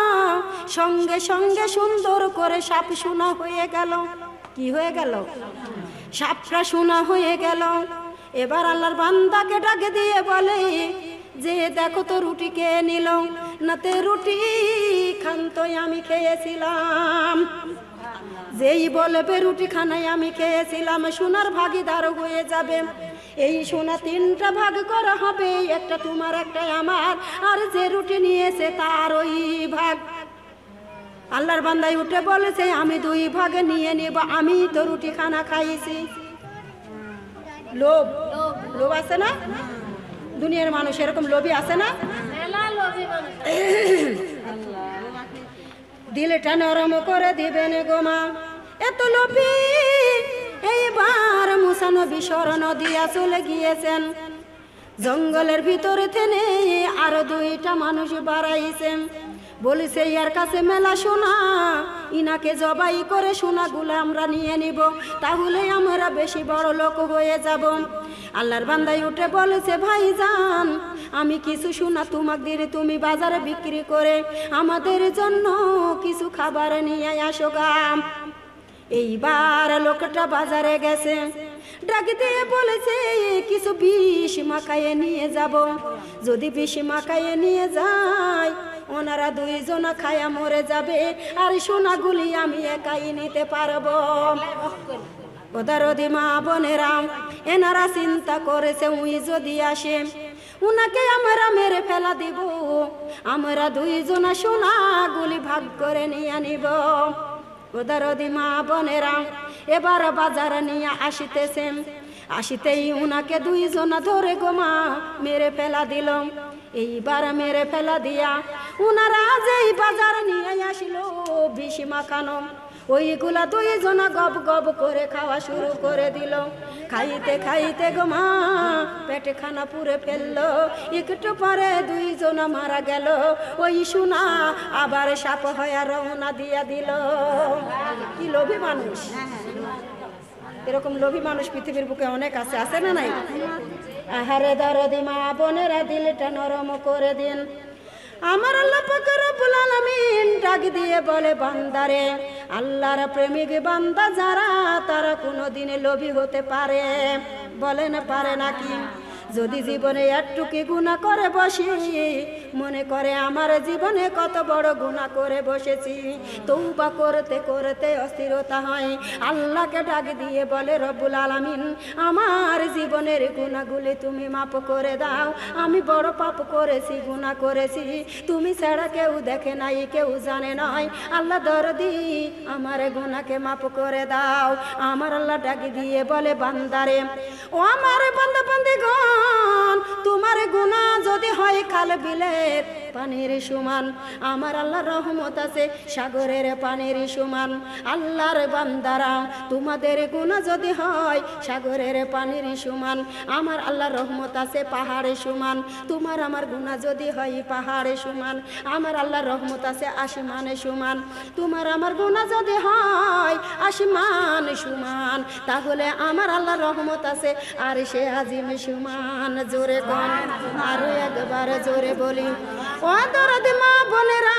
সঙ্গে সঙ্গে সুন্দর করে সাপ শোনা হয়ে গেল। কি হয়ে গেল? সাপটা শোনা হয়ে গেল। এবার আল্লাহর বান্দাকে ডাকে দিয়ে বলে যে দেখো তো রুটি কে নিল? নাতে রুটি খান তো আমি খেয়েছিলাম। যেই বলবে রুটি খানায় আমি খেয়েছিলাম, সোনার ভাগিদার হয়ে যাবে। এই সোনা তিনটা ভাগ করা হবে, একটা তোমার একটা আমার, আর যে রুটি নিয়েছে তার ওই ভাগ। আল্লাহর বান্দায় উঠে বলেছে, আমি দুই ভাগে নিয়ে নেব, আমি তো রুটি খানা খাইছি। লোভ, লোভ আছে না? দুনিয়ার মানুষ এরকম লোভী আছে না? দিলটা নরম করে দিবেন গো মা, এত লোভী। এইবার মুসা নবী শরণ দিয়া চলে গিয়েছেন। জঙ্গলের ভিতরে থেনে আরো দুইটা মানুষ বাড়াইছেন। বলিছে ইয়ার কাছে মেলা সোনা, ইনাকে জবাই করে সোনাগুলো আমরা নিয়ে নিব, তাহলে আমরা বেশি বড় লোক হয়ে যাব। আল্লাহর বান্দাই উঠে বলেছে, ভাইজান আমি কিছু সোনা তোমাকে দিয়ে তুমি বাজারে বিক্রি করে আমাদের জন্য কিছু খাবার নিয়ে আসো গা। এইবার লোকটা বাজারে গেছে, ডাক দিয়ে বলেছে কিছু বিষ মাখাইয়ে নিয়ে যাব। যদি বিষ মাখাইয়ে নিয়ে যায় ওনারা দুইজনা খায়া মরে যাবে, আর সোনাগুলি আমি একাই নিতে পারবো। ওদারদি মা বোনেরা এনারা চিন্তা করেছে, উই যদি আসে উনাকে আমরা মেরে ফেলা দিব, আমরা দুইজনা সোনাগুলি ভাগ করে নিয়ে নিব। ওদারদি মা বোনেরা এবার বাজার নিয়ে আসিতেছেন। আসিতেই উনাকে দুইজনা ধরে গো মা মেরে ফেলা দিল। এইবার মেরে ফেলা দিয়া উনারা যেই বাজার নিয়ে আসিল বিষ মাখানো, ওইগুলা দুইজনা গব গব করে খাওয়া শুরু করে দিল। খাইতে খাইতে গো মা পেটে খানা পুরে ফেললো। একটু পরে দুইজনা মারা গেল। ওই সোনা আবার সাপ হয়ে রওনা দিয়া দিল। কি লোভী মানুষ! এরকম লোভী মানুষ পৃথিবীর বুকে অনেক আছে, আছে না নাই? আহারে দরদি মা বোনেরা দিলটা নরম করে দিন। আমার আল্লাহ পাক রব্বুল আলামিন ডাক দিয়ে বলে, বান্দারে, আল্লাহর প্রেমিক বান্দা যারা তারা কোনোদিনে লোভী হতে পারে? বলেন পারে নাকি? যদি জীবনে একটুকি গুনাহ করে বসি, মনে করে আমার জীবনে কত বড় গুনাহ করে বসেছি, তওবা করতে করতে অস্থিরতা হয়। আল্লাহকে ডাক দিয়ে বলে, রব্বুল আলামিন আমার জীবনের গুনাহগুলি তুমি মাফ করে দাও। আমি বড় পাপ করেছি, গুনাহ করেছি, তুমি ছাড়া কেউ দেখে নাই, কেউ জানে নাই। আল্লাহ দরদি আমার গুনাহকে মাফ করে দাও। আমার আল্লাহ ডাক দিয়ে বলে, বান্দারে, ও আমার বান্দা বান্দিগণ, তোমার গুনাহ যদি হয় খাল বিলের, পানির সমান, আমার আল্লাহর রহমত আছে সাগরের পানির সমান। আল্লাহর বান্দারা তোমাদের গুনাহ যদি হয় সাগরের পানির সমান, আমার আল্লাহর রহমত আছে পাহাড়ের সমান। তোমার আমার গুনাহ যদি হয় পাহাড়ের সমান, আমার আল্লাহর রহমত আছে আসমানের সমান। তোমার আমার গুনাহ যদি হয় আসমান সমান, তাহলে আমার আল্লাহর রহমত আছে আরশে আজিম সমান। জোরে কোন আরো একবার জোরে বলি। ও দরদি মা বোনেরা,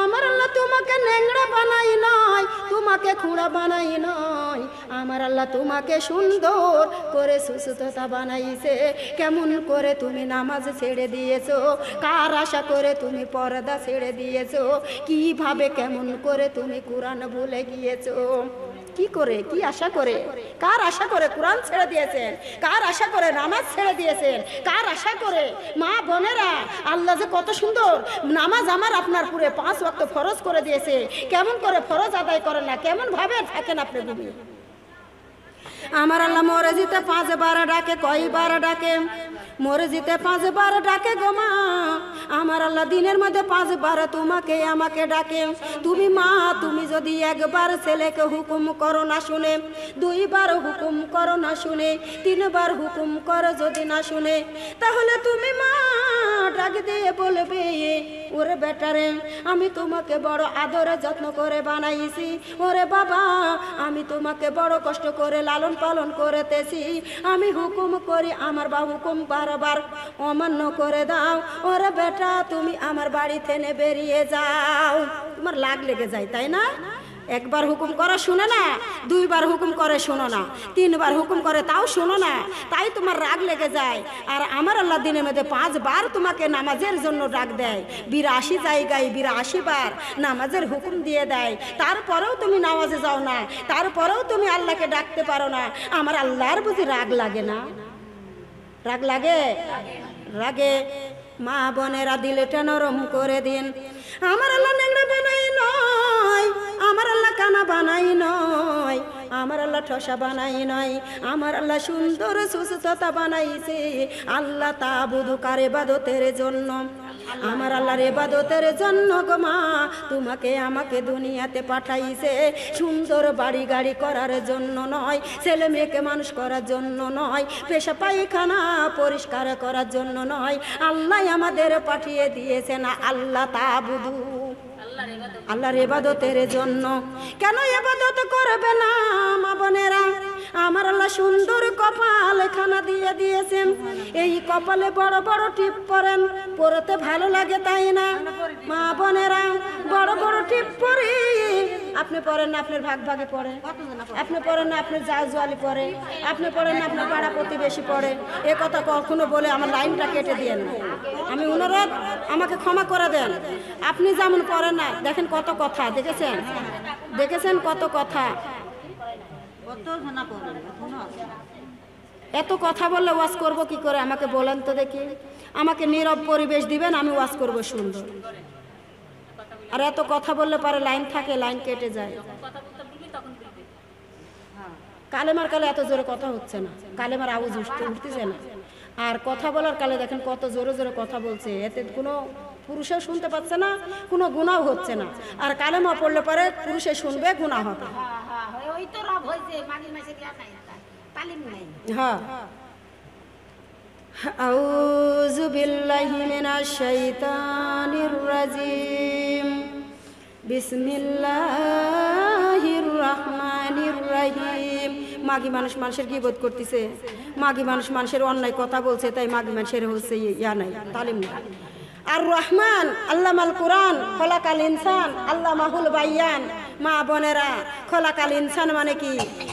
আমার আল্লাহ তোমাকে ন্যাংড়া বানাই নয়, তোমাকে খুঁড়া বানাই নয়, আমার আল্লাহ তোমাকে সুন্দর করে সুস্থতা বানাইছে। কেমন করে তুমি নামাজ ছেড়ে দিয়েছো, কার আশা করে তুমি পর্দা ছেড়ে দিয়েছো, কিভাবে কেমন করে তুমি কোরআন ভুলে গিয়েছো, কি করে কি আশা করে, কার আশা করে কোরআন ছেড়ে দিয়েছেন, কার আশা করে নামাজ ছেড়ে দিয়েছেন, কার আশা করে? মা বোনেরা, আল্লাহ যে কত সুন্দর নামাজ আমার আপনার পুরে 5 ওয়াক্ত ফরজ করে দিয়েছে, কেমন করে ফরজ আদায় করেন না, কেমন ভাবে থাকেন আপনি ঘুমিয়ে? আমার আল্লাহ মরজিতে 5 বার ডাকে, কয়বার ডাকে? মরজিতে 5 বার ডাকে গো মা। আমার আল্লাহ দিনের মধ্যে 5 বার তোমাকে আমাকে ডাকে। তুমি মা, তুমি যদি একবার ছেলেকে হুকুম করো না শুনে, 2 বার হুকুম করো না শুনে, 3 বার হুকুম করো যদি না শুনে, তাহলে তুমি মা ডাক দিয়ে বলবে, ওরে বেটারে আমি তোমাকে বড় আদরে যত্ন করে বানাইছি, ওরে বাবা আমি তোমাকে বড় কষ্ট করে লালন পালন করেতেছি, আমি হুকুম করি আমার বা হুকুম বারবার অমান্য করে দাও, ওরে বেটা তুমি আমার বাড়ি থেকে বেরিয়ে যাও। তোমার লাগ লেগে যায় তাই না? একবার হুকুম করে শুনে না, 2 বার হুকুম করে শোনো না, 3 বার হুকুম করে তাও শোনো না, তাই তোমার রাগ লেগে যায়। আর আমার আল্লাহ দিনের মধ্যে 5 বার তোমাকে নামাজের জন্য ডাক দেয়, 82 জায়গায় 82 বার নামাজের হুকুম দিয়ে দেয়, তারপরেও তুমি নামাজে যাও না, তারপরেও তুমি আল্লাহকে ডাকতে পারো না। আমার আল্লাহর বুঝি রাগ লাগে না? রাগ লাগে? রাগে। মা বোনেরা দিলটা নরম করে দিন। আমার আল্লাহ ন্যাংরা বানাই নয়, আমার আল্লাহ কানা বানাই নয়, আমার আল্লাহ ঠসা বানাই নয়, আমার আল্লাহ সুন্দর সুস্থতা বানাইছে। আল্লাহ তাবুদু কার ইবাদতের জন্য, আমার আল্লাহর ইবাদতের জন্য গো মা তোমাকে আমাকে দুনিয়াতে পাঠাইছে। সুন্দর বাড়ি গাড়ি করার জন্য নয়, ছেলে মেয়েকে মানুষ করার জন্য নয়, পেশা পায়খানা পরিষ্কার করার জন্য নয়, আল্লাহ আমাদের পাঠিয়ে দিয়েছেন আল্লাহ তাবুদু, আল্লাহর ইবাদতের জন্য। কেন ইবাদত করবে না মা বোনেরা? আমার আল্লাহ সুন্দর কপাল খানা দিয়ে দিয়েছেন, এই কপালে বড় বড় টিপ পরেন, পরতে ভালো লাগে তাই না মা বোনেরা? বড় বড় টিপ পরে আপনি পরেন না, আপনার ভাগ ভাগে পড়ে, আপনি পড়েন না, আপনার জাওয়ালি পড়ে, আপনি পড়েন না, আপনার পাড়া প্রতিবেশী পড়ে। এ কথা কখনো বলে আমার লাইনটা কেটে দিয়ে না, আমি অনুরোধ আমাকে ক্ষমা করে দেন। আপনি যেমন পড়েন না, দেখেন কত কথা, দেখেছেন দেখেছেন কত কথা, এত কথা বললে ওয়াজ করব কি করে আমাকে বলেন তো দেখি? আমাকে নীরব পরিবেশ দিবেন, আমি ওয়াজ করব সুন্দর। আর এত কথা বললে পরে লাইন থাকে, লাইন কেটে যায়। কালেমার কালে এত জোরে কথা হচ্ছে না, কালেমার আওয়াজ উঠতেছে না। আর কথা বলার কালে দেখেন কত জোরে জোরে কথা বলছে, এতে কোনো পুরুষেও শুনতে পাচ্ছে না, কোনো গুনাহ হচ্ছে না। আর কালেমা পড়লে পরে পুরুষে শুনবে, গুনাহ হবে। হ্যাঁ, আউযু বিল্লাহি মিনাশ শাইতানির রাজিম, বিসমিল্লাহির রহমানির রহিম। মাগি মানুষ মানুষের গীবত করতেছে, মাগি মানুষ মানুষের অন্যায় কথা বলছে, তাই মাগি মানুষের হচ্ছে ইয়া নাই, তালিম নাই। আর রহমান আল্লামাল কোরআন, খলাকাল ইনসান আল্লামাহুল বায়ান। মা বোনেরা, খলাকাল ইনসান মানে কি?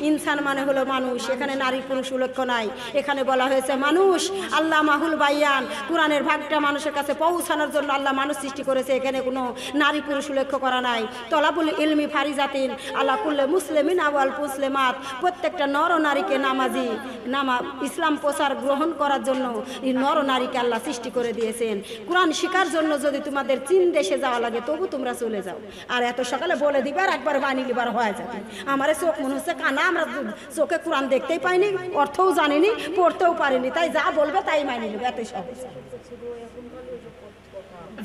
ইনসান মানে হলো মানুষ, এখানে নারী পুরুষ উল্লেখ নাই, এখানে বলা হয়েছে মানুষ। আল্লাহ মাহুল বায়ান, কোরআনের ভাগটা মানুষের কাছে পৌঁছানোর জন্য আল্লাহ মানুষ সৃষ্টি করেছে, এখানে কোনো নারী পুরুষ উল্লেখ করা নাই। তলাবুল ইলমি ফারিজাতিন আল্লাহ কুল্লে মুসলিমিন আওয়াল মুসলিমাত, প্রত্যেকটা নর নারীকে নামাজি ইসলাম প্রচার গ্রহণ করার জন্য এই নর নারীকে আল্লাহ সৃষ্টি করে দিয়েছেন। কোরআন শিকার জন্য যদি তোমাদের চীন দেশে যাওয়া লাগে তবু তোমরা চলে যাও। আর এত সকালে বলে দিবার একবার বানিয়ে লিবার হয়ে যাবে। আমার চোখ মনে হচ্ছে কানা, আমরা চোখে কোরআন দেখতেই পাইনি, অর্থও জানিনি, পড়তেও পারিনি, তাই যা বলবে তাই মানিয়ে নেবে, এতই সহজ।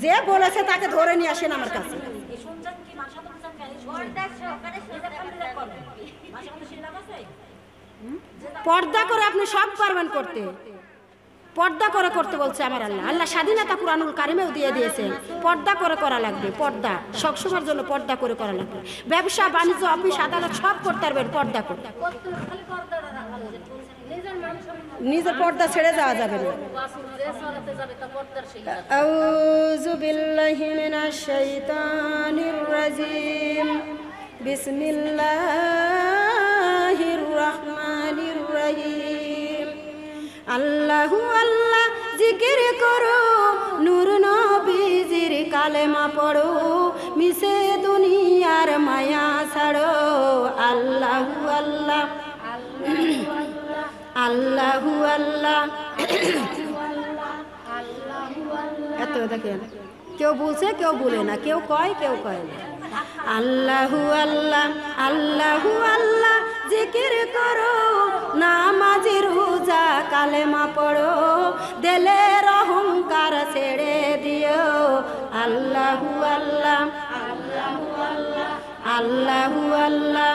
যে বলেছে তাকে ধরে নিয়ে আসেন আমার কাছে। পর্দা করে আপনি সব পারবেন করতে, পর্দা করে করতে বলছে আমার আল্লাহ। আল্লাহ স্বাধীনতা কুরআনুল কারিমেও দিয়ে দিয়েছেন, পর্দা করে করা লাগবে। পর্দা সবসময়ের জন্য পর্দা করে করা লাগবে। ব্যবসা বাণিজ্য অফিস আদালত সব করতে পারবেন পর্দা করে। নিজের পর্দা ছেড়ে যাওয়া যাবে না। আউযু বিল্লাহি মিনাশ শাইতানির রাজিম। বিসমিল্লাহির রহমানির রহিম। আল্লাহু আল্লাহ জিকির করো, নূর নবীজির কালেমা পড়ো, মিশে দুনিয়ার মায়া ছাড়ো। আল্লাহু আল্লাহ আল্লাহু আল্লাহ। এত দেখেন, কেউ বলছে কেউ বলে না, কেউ কয় কেউ কয় না। আল্লাহু আল্লাহ আল্লাহু আল্লাহ জিকির করো, নামাজি রোজা কালেমা পড়ো, দিলের অহংকার ছেড়ে দিও। আল্লাহু আল্লাহ আল্লাহু আল্লাহ।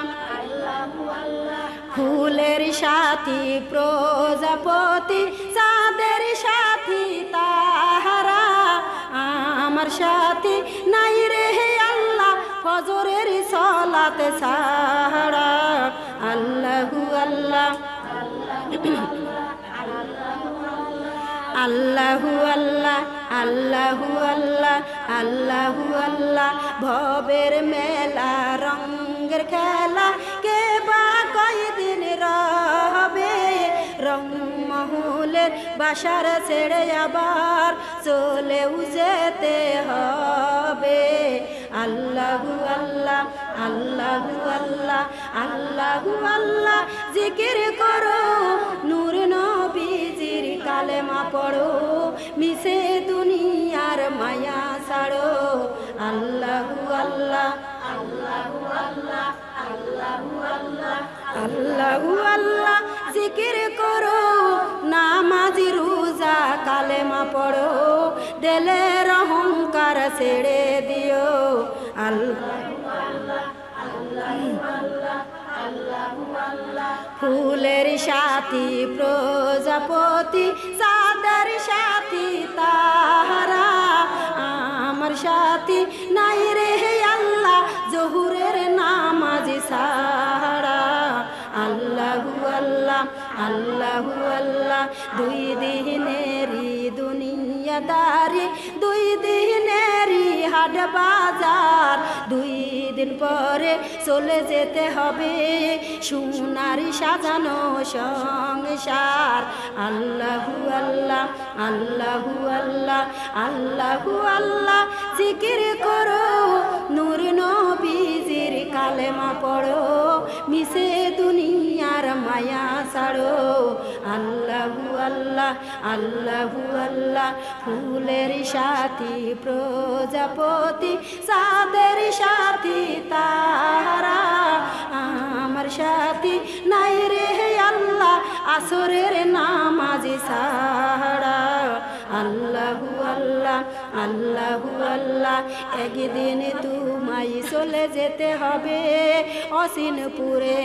ফুলের সাথী প্রজাপতি, চাঁদের সাথী তাহারা, আমার সাথী নাই রে আল্লাহ ফজরের সালাতে ছাড়া। আল্লাহু আল্লাহ আল্লাহু আল্লাহ আল্লাহু আল্লাহ আল্লাহু আল্লাহ। ভবের মেলা রঙের খেলা, কে বা কয়দিন রবে, রং মহলের বাসার ছেড়ে আবার চলেও যেতে হবে। আল্লাহু আল্লাহ আল্লাহু আল্লাহ আল্লাহু আল্লাহ জিকির করো, নূর নবীজির কালেমা পড়ো, মিশে দুনিয়ার মায়া ছাড়ো। আল্লাহু আল্লাহ আল্লাহু আল্লাহ আল্লাহু আল্লাহ আল্লাহু আল্লাহ জিকির করো, নামাজি রোজা কালেমা পড়ো, দিলের অহংকার ছেড়ে দিও। আল্লাহু আল্লাহ আল্লাহু আল্লাহ আল্লাহু আল্লাহ। ফুলের সাথী প্রজাপতি, চাঁদের সাথী তাহারা, আমার সাথী নাই রে আল্লাহ জহুরের নামাজি ছাড়া। আল্লাহু আল্লাহ আল্লাহু আল্লাহ। দুই দিনেরই দুনিয়াদারি, দুই দিনেরই হাট বাজার, দুই দিন পরে চলে যেতে হবে সোনার সাজানো সংসার। আল্লাহু আল্লাহ আল্লাহু আল্লাহ আল্লাহু আল্লাহ জিকির করো, নূর নবীজির কালেমা পড়ো, মিশে দুনিয়ার মায়া ছাড়ো। আল্লাহু আল্লাহ আল্লাহু আল্লাহ। ফুলের সাথী প্রজাপতি, চাঁদের সাথী তারা, আমার সাথী নাই রে আল্লাহ আসরের নামাজি ছাড়া। আল্লাহু আল্লাহ আল্লাহু আল্লাহ। একদিন তোমায় চলে যেতে হবে অসিনপুরে,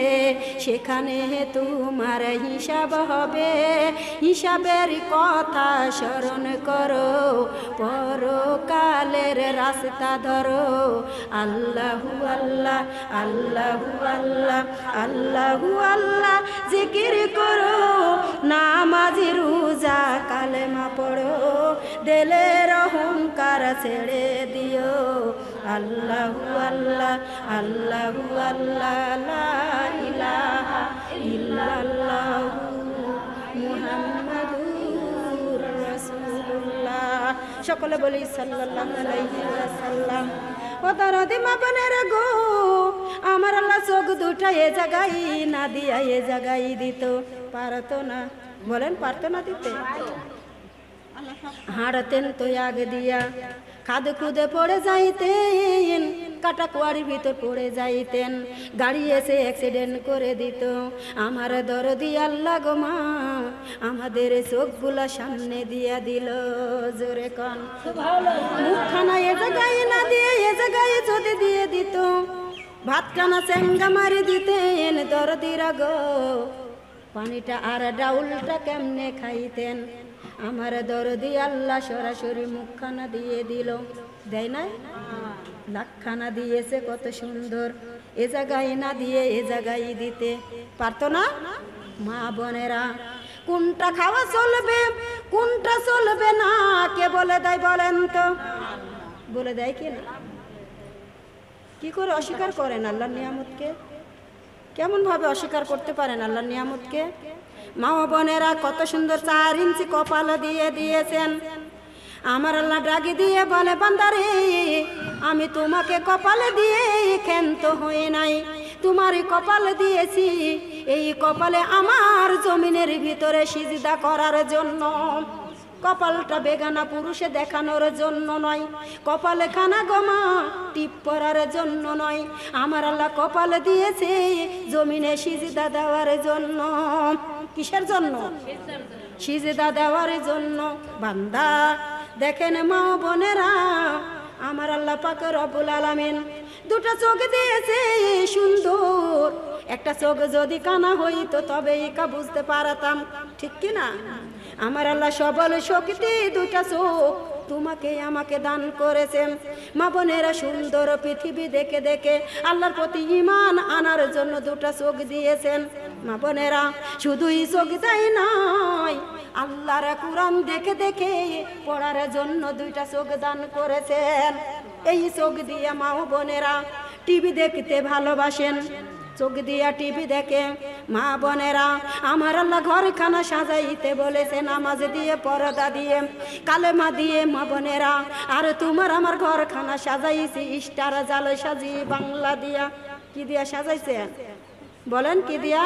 সেখানে তোমার হিসাব হবে। হিসাবের কথা স্মরণ করো, পরকালের রাস্তা ধরো। আল্লাহু আল্লাহ আল্লাহু আল্লাহ আল্লাহু আল্লাহ জিকির করো, নামাজি রোজা কালেমা পড়ো, দিলের অহংকার ছেড়ে দিও। আল্লাহু আল্লাহ আল্লাহু আল্লাহ লা ইলাহা ইল্লাল্লাহু মুহাম্মাদুর রাসূলুল্লাহ। সকলে বলি সাল্লাল্লাহু আলাইহি ওয়াসাল্লাম। ও দরদি মা বোনের গো, আমার আল্লাহ চোখ দুটা এ জায়গায় না দিয়া এ জায়গায় দিত, পারতো না? বলেন পারতো না দিতে? হাঁটতেন তো আগে দিয়া, খাদে খুদে পড়ে যাইতেন, কাটা কুয়ারির ভিতর পড়ে যাইতেন, গাড়ি এসে অ্যাক্সিডেন্ট করে দিত। আমার দরদি আল্লাহ গো মা আমাদের চোখগুলা সামনে দিয়া দিল। জোরে কন মুখখানা এ জায়গায় না দিয়ে এ জায়গায় যদি দিয়ে দিত, ভাতখানা চেঙ্গা মারি দিতেন দরদিরা গো, পানিটা আর ডাউলটা কেমনে খাইতেন। আমার দরদি আল্লাহ সরাসরি মুখখানা দিয়ে দিল, দেয় নাই? লাখখানা দিয়েছে কত সুন্দর, এ জায়গায় না দিয়ে এ জায়গায় দিতে পারতো না? মা বোনেরা কোনটা খাওয়া চলবে কোনটা চলবে না কে বলে দেয় বলেন তো? বলে দেয় কি না? কি করে অস্বীকার করেন আল্লাহর নিয়ামতকে? কেমন ভাবে অস্বীকার করতে পারেন আল্লাহর নিয়ামতকে? মা বোনেরা কত সুন্দর 4 ইঞ্চি কপাল দিয়ে দিয়েছেন। আমার আল্লাহ ডাকি দিয়ে বলে বান্দারে আমি তোমাকে কপালে দিয়ে ক্ষান্ত হয়ে নাই, তোমার কপালে দিয়েছি, এই কপালে আমার জমিনের ভিতরে সিজদা করার জন্য। কপালটা বেগানা পুরুষে দেখানোর জন্য নয়, কপালে খানা গোমা টিপ পরার জন্য নয়, আমার আল্লাহ কপালে দিয়েছে জমিনে সিজদা দেওয়ার জন্য। কিসের জন্য? সিজদা দেওয়ার জন্য। বান্দা দেখেন মা বোনেরা, আমার আল্লাহ পাক রব্বুল আলামিন দুটো চোখ দিয়েছে সুন্দর, একটা চোখ যদি কানা হইতো তবে একা বুঝতে পারতাম, ঠিক কি না? আমার আল্লাহ সবল শক্তি দুটা চোখ তোমাকে আমাকে দান করেছেন। মা বোনেরা সুন্দর পৃথিবী দেখে দেখে আল্লাহর প্রতি ঈমান আনার জন্য দুটা চোখ দিয়েছেন। মা বোনেরা শুধুই চোখ চাই নয়, আল্লাহর কুরআন দেখে দেখে পড়ার জন্য দুইটা চোখ দান করেছেন। এই চোখ দিয়ে মা বোনেরা টিভি দেখতে ভালোবাসেন, চোখ দিয়া টিভি দেখে মা বোনেরা আমার আল্লাহ ঘরখানা সাজাইতে বলেছে, নামাজ দিয়ে পর্দা দিয়ে কালেমা দিয়ে মা বোনেরা। আর তোমার আমার ঘরখানা সাজাইছি স্টার জাল সাজি বাংলা দিয়া। কি দিয়া সাজাইছে বলেন? কি দিয়া?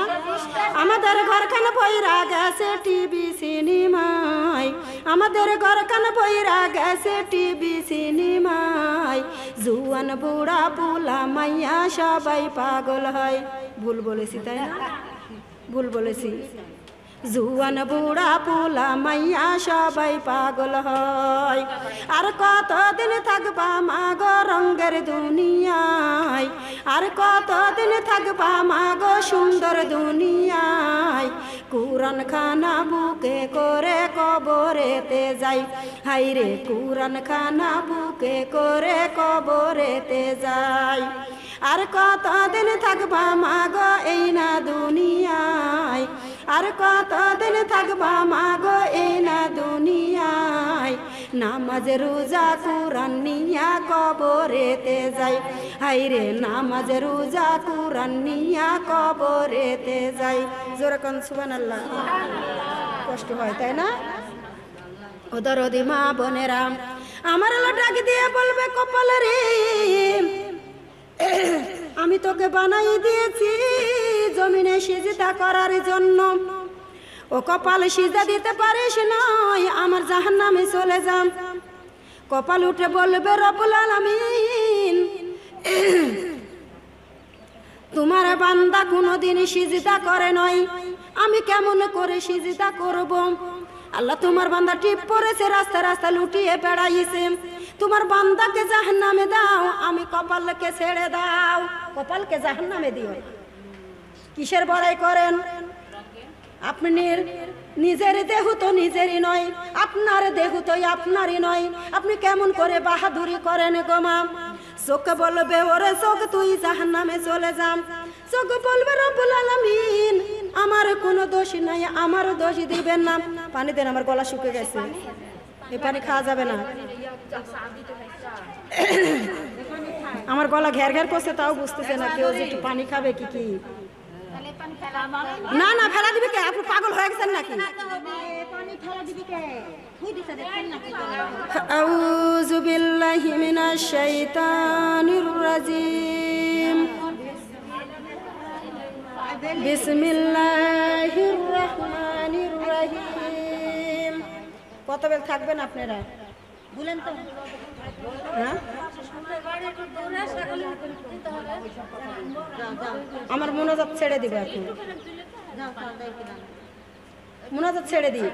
আমাদের ঘরখানা বইরা গেছে টিভি সিনেমায়, আমাদের ঘরখানা বইরা গেছে টিভি সিনেমায়, জুয়ান বুড়া বুলা মাইয়া সবাই পাগল হয়। ভুল বলেছি তাই না? ভুল বলেছি। জুয়ান বুড়া পুলা মাইয়া সবাই পাগল হয়। আর কতদিন থাকবা মাগো রঙের দুনিয়ায়, আর কতদিন থাকবা মাগো সুন্দর দুনিয়ায়। কুরআন খানা বুকে করে কবরেতে যাই, হাইরে কুরআন খানা বুকে করে কবরেতে যাই। আর কতদিন থাকবা মাগো এই না দুনিয়ায়, আর কতদিন থাকবা মাগো এই না দুনিয়ায়। নামাজ রোজা কুরআন নিয়া কবরেতে যাই, হাইরে নামাজ রোজা কুরআন নিয়া কবরেতে যাই। জোরে কোন সুবহানাল্লাহ। কষ্ট হয় তাই না? ও দরদি মা বোনেরা আমার আল্লাহ ডাক দিয়ে বলবে কপালে রে আমি তোকে বানাই দিয়েছি জমিনে সিজদা করার জন্য। ও কপাল সিজদা দিতে পারিস নয়, আমার জাহান্নামে চলে যাম। কপাল উঠে বলবে রব্বুল আলামিন তোমার বান্দা কোনোদিন সিজদা করে নয়, আমি কেমন করে সিজদা করব? আল্লাহ তোমার বান্দা টিপ পড়েছে, রাস্তা রাস্তা লুটিয়ে বেড়াইছে, তোমার বান্দাকে জাহান্নামে দাও, আমি কপালকে ছেড়ে দাও। কপালকে জাহান্নামে দিও। কিসের বড়াই করেন? আপনি নিজের দেহ তো নিজেরই নয়, আপনার দেহ তো আপনারই নয়, আপনি কেমন করে বাহাদুরি করেন গো মা? চোখ বলবে ওরে চোখ তুই জাহান্নামে চলে যাম। চোখ বলবে রব্বুল আলামিন আমার কোনো দোষ নাই, আমার দোষ দিবেন না। পানি দেন, আমার গলা শুকে গেছে, এই পানি খাওয়া যাবে না। আমার গলা ঘের ঘের করছে, তাও বুঝতেছে না কেউ যে একটু পানি খাবে। কি কি না না ফেলা দিবে কে? আপনি পাগল হয়ে গেছেন নাকি? আউযু বিল্লাহি মিনাশ শাইতানির রাজিম। বিসমিল্লাহির রহমানির রহিম। কত বেল থাকবেন আপনারা? বলেন তো। হ্যাঁ আমার মোনাজাত ছেড়ে দিবে এখন, মোনাজাত ছেড়ে দিই।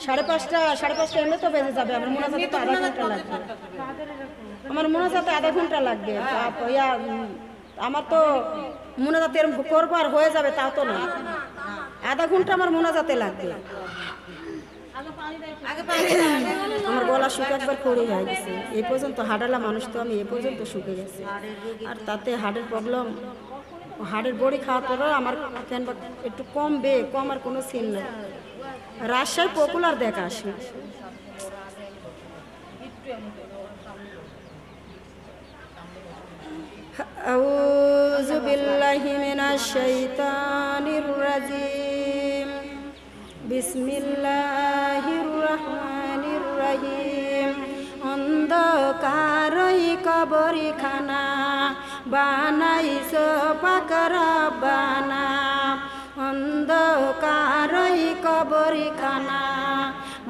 5:30 এমনি তো বেজে যাবে। আমার মোনাজাতে তো আধা ঘন্টা লাগবে, আমার মোনাজাতে আধা ঘন্টা লাগবে। আমার তো মোনাজাতে করবো আর হয়ে যাবে তাও তো না, আধা ঘন্টা আমার মোনাজাতে লাগবে। আমার গলা শুকে একবার খড়ি হয়ে গেছে, এই পর্যন্ত হাডালা মানুষ তো আমি এ পর্যন্ত শুকে গেছে। আর তাতে হার্টের প্রবলেম, হার্টের বড়ি খাওয়ার পরেও আমার কেন একটু কম আর কোনো সিন নেই। রাজশাহী পপুলার দেখা আসে। আউযু বিল্লাহি মিনাশ শাইতানির রাজিম। বিসমিল্লাহির রহমানির রহিম। অন্ধকারই কবরখানা বানাইছো পাক রব্বানা। অন্ধকারই কবরখানা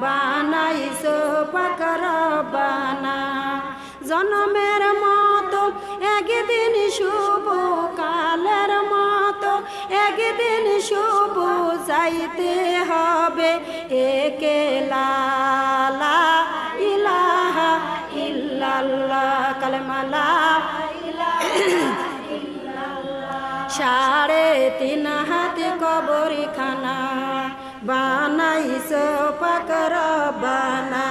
বানাইছো পাক রব্বানা। জনমের মতো একদিন শুভ, কালের মতো একদিন শুভ, যাইতে হবে একেলা লা ইলাহা ইল্লাল্লাহ কালেমা লা ইলাহা ইল্লাল্লাহ। 3.5 হাত কবরখানা বানাইছো পাক রব্বানা।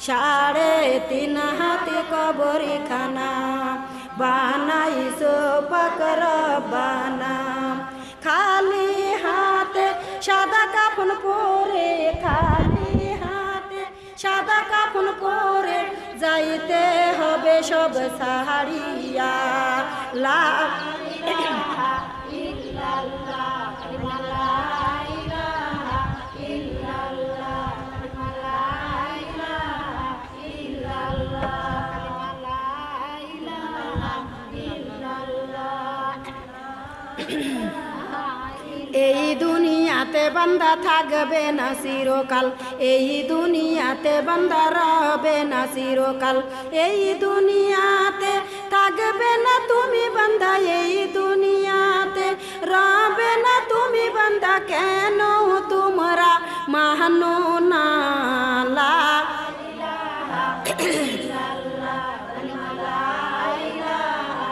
3.5 হাত কবরখানা বানাইছো পাক রব্বানা। খালি হাতে সাদা কাফন পরে, খালি হাতে সাদা কাফন পরে, যাইতে হবে সব সাহারিয়া। লা ইলাহা ইল্লাল্লাহ কালিমা লা ইলাহা ইল্লাল্লাহ কালিমা লা ইলাহা ইল্লাল্লাহ কালিমা লা ইলাহা ইল্লাল্লাহ। এই দুনিয়াতে বান্দা থাকবে না চিরকাল, এই দুনিয়াতে বান্দা রবে না চিরকাল। এই দুনিয়াতে থাকবে না তুমি বান্দা, এই দুনিয়াতে রবে না তুমি বান্দা। কেন তোমরা মানো না লা ইলাহা ইল্লাল্লাহ কালিমা লা ইলাহা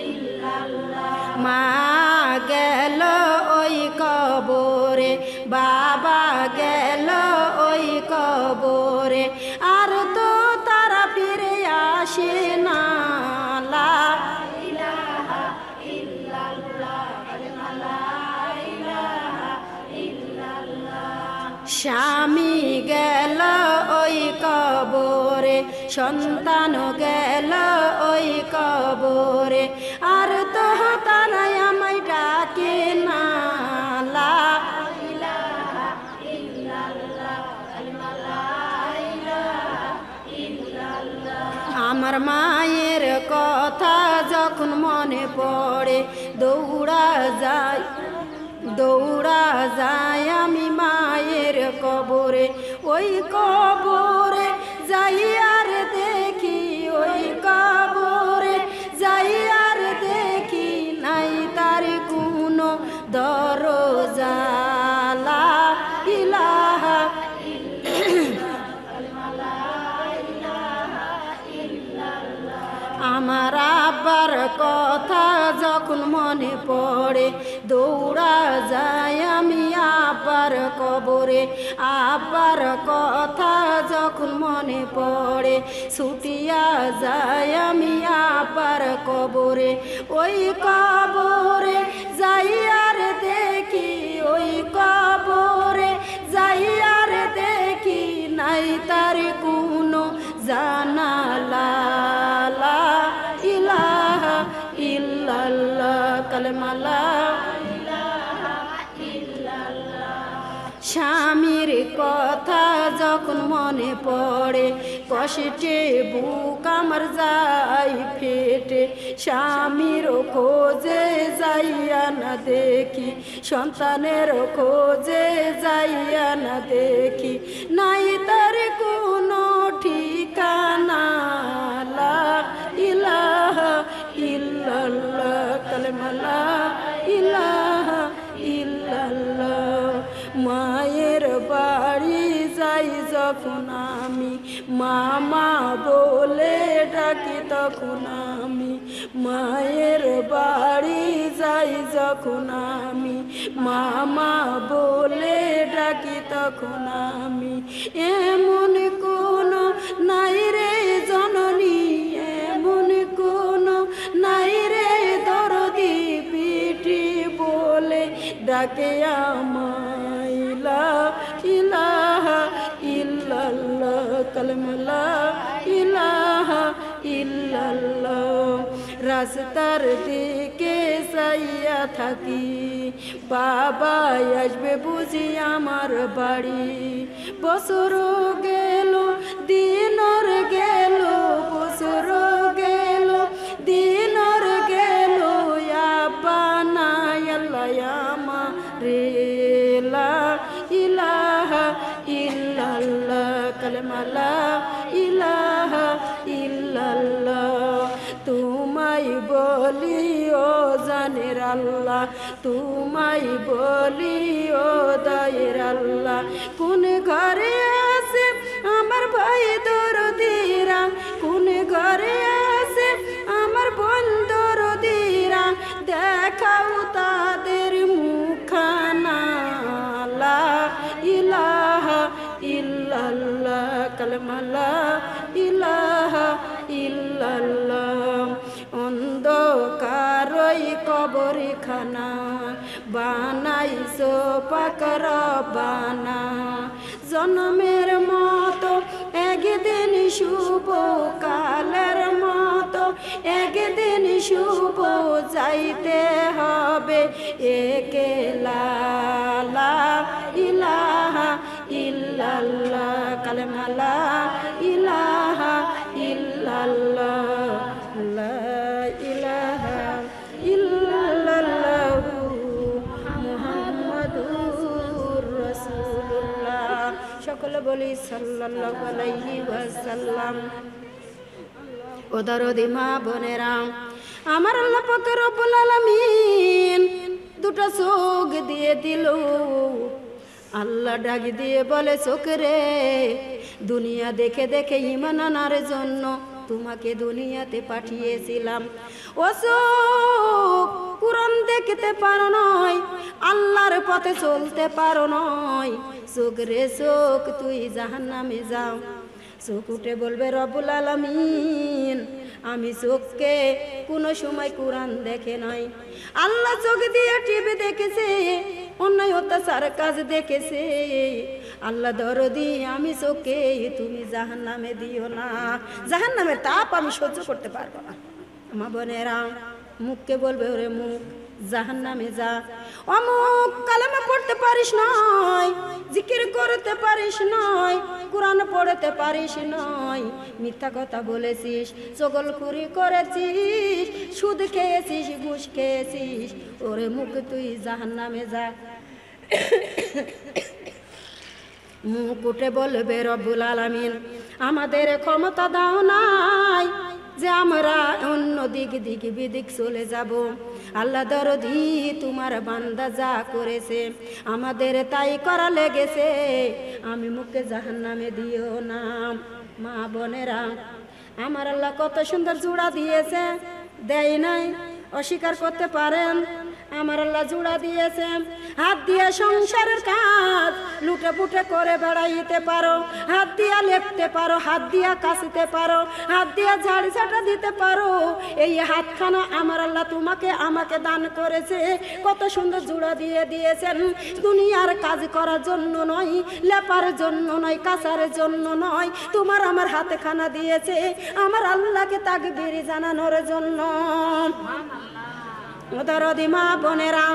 ইল্লাল্লাহ। মা গেল ওই কবরে, বাবা গেল ওই কবরে, আর তো তারা ফিরে আসে না। লা ইলাহা ইল্লাল্লাহ কালিমা লা ইলাহা ইল্লাল্লাহ। স্বামী গেল ওই কবরে, সন্তান গেল ওই কবরে, আর তো তারা আমায় ডাকে না। লা ইলাহা ইল্লাল্লাহ কালিমা লা ইলাহা ইল্লাল্লাহ। আমার মায়ের কথা যখন মনে পড়ে, দৌড়া যায় আমি মায়ের কবরে। ওই কবরে যাই আর দেখি, ওই কবরে যাই আর দেখি, নাই তার কোনো দরজা। লা ইলাহা আমার আব্বার কথা যখন মনে পড়ে, দৌড়া যায় আমি আব্বার কবরে। আব্বার কথা যখন মনে পড়ে, ছুটিয়া যায় আমি আব্বার কবরে। ওই কবরে যাই আর দেখি, ওই কবরে যাই আর দেখি, নাই তার কোনো জানালা। লা ইলাহা ইল্লাল্লাহ কালিমা লা ইলাহা ইল্লাল্লাহ। স্বামীর কথা যখন মনে পড়ে, কষ্টে বুক আমার যাই ফেটে। স্বামীর খোঁজে যাইয়া না দেখি, সন্তানের খোঁজে যাইয়া না দেখি, নাই তার কোনো ঠিকানা লা ইলাহা ইল্লাল্লাহ কালেমা লা ইলাহা ইল্লাল্লাহ। মায়ের বাড়ি যাই যখন আমি মামা বলে ডাকি তখন আমি, মায়ের বাড়ি যাই যখন আমি মামা বলে ডাকি তখন আমি। এমন কোন নাই রে জননী, এমন কোন নাই রে দরদি পিঠি বলে ডাকে আমায় লা ইলাহা ইল্লাল্লাহ কালেমা লা ইলাহা ইল্লাল্লাহ। রাস্তার দিকে চাইয়া থাকি বাবা আসবে বুঝি আমার বাড়ি। বছর গেল দিনর গেল, বছর গেল দিনর গেল, আব্বা নাই আল্লাহ আমারে লা ইলাহা ইল্লাল্লাহ কালেমা লা ইলাহা ইল্লাল্লাহ। তোমায় বলি ও জানের আল্লাহ, তোমায় বলি ও দয়ের আল্লাহ, কোন ঘরে আছে আমার ভাই দরদিরা, কোন ঘরে আছে আমার বোন দরদিরা, দেখাও তাদের মুখখানা লা ইলাহা ইল্লাল্লাহ কালেমা লা ইলাহা ইল্লাল্লাহ। অন্ধকারই কবরখানা বানাইছো পাক রব্বানা, জন্মের মতো একদিন শুভ, কালের মতো একদিন শুভ, যাইতে হবে একেলা লা ইলাহা ইল্লাল্লাহ কালেমা লা ইলাহা ইল্লাল্লাহ লা ইলাহা ইল্লাল্লাহ মুহাম্মাদুর রাসূলুল্লাহ। সকলে বলি সাল্লাল্লাহু আলাইহি ওয়াসাল্লাম। ও দরদি মা বোনেরা, আমার আল্লাহ পাক রব্বুল আলামিন দুটো চোখ দিয়ে দিল। আল্লাহ ডাক দিয়ে বলে চোখ রে, দুনিয়া দেখে দেখে ঈমান আনার জন্য তোমাকে দুনিয়াতে পাঠিয়েছিলাম। ও চোখ, কুরআন দেখতে পারো নয়, আল্লাহর পথে চলতে পারো নয়, চোখ রে চোখ তুই জাহান্নামে যাও। চোখ উঠে বলবে রব্বুল আলামিন আমি চোখকে কোনো সময় কুরআন দেখে নাই। আল্লাহ চোখ দিয়ে টিভি দেখেছে, অন্যায় অত্যাচার কাজ দেখেছে। আল্লাহ দরদি আমি চোখে তুমি জাহান্নামে দিও না, জাহান্নামের তাপ আমি সহ্য করতে পারবো না। মা বোনেরা, মুখকে বলবে ওরে মুখ জাহান্নামে যা, অমুক কালেমা পড়তে পারিস নয়, জিকির করতে পারিস নয়, কুরআন পড়তে পারিস নয়, মিথ্যা কথা বলেছিস, চগলখুরি করেছিস, সুদ খেয়েছিস, ঘুষ খেয়েছিস, ওরে মুখ তুই জাহান্নামে যা। মুখ উঠে বলবে রব্বুল আলামিন আমাদের ক্ষমতা দাও নাই যে আমরা অন্য দিক বিদিক চলে যাব। আল্লাহ দরদি তোমার বান্দা যা করেছে আমাদের তাই করা লেগেছে, আমি মুখে জাহান্নামে দিও না। মা বোনেরা, আমার আল্লাহ কত সুন্দর জোড়া দিয়েছে, দেয় নাই অস্বীকার করতে পারেন? আমার আল্লাহ জোড়া দিয়েছে, হাত দিয়ে সংসারের কাজ লুটে পুটে করে বেড়াইতে পারো, হাত দিয়া লেপতে পারো, হাত দিয়া কাশিতে পারো, হাত দিয়া ঝাড়ি ঝাঁটা দিতে পারো। এই হাতখানা আমার আল্লাহ তোমাকে আমাকে দান করেছে, কত সুন্দর জোড়া দিয়ে দিয়েছেন। দুনিয়ার কাজ করার জন্য নয়, লেপার জন্য নয়, কাঁচার জন্য নয়, তোমার আমার হাতখানা দিয়েছে আমার আল্লাহকে তাকবীর জানানোর জন্য। দরদি মা বোনেরা,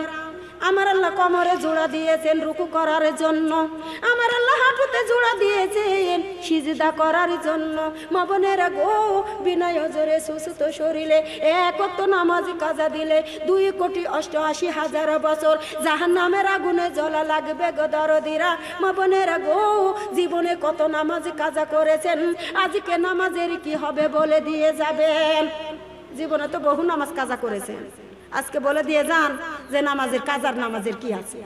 আমার আল্লাহ কোমরে জোড়া দিয়েছেন রুকু করার জন্য, আমার আল্লাহ হাঁটুতে জোড়া দিয়েছেন সিজদা করার জন্য। মা বোনেরা গো, বিনয় জোরে সুস্থ শরীরে এক ওয়াক্ত নামাজ কাজা দিলে 2,88,000 বছর জাহান্নামের আগুনে জ্বলা লাগবে গো দরদিরা। মা বোনেরা গো, জীবনে কত নামাজ কাজা করেছেন, আজকে নামাজের কি হবে বলে দিয়ে যাবেন। জীবনে তো বহু নামাজ কাজা করেছেন, আজকে বলে দিয়ে যান যে নামাজের কাজার নামাজের কি আছে।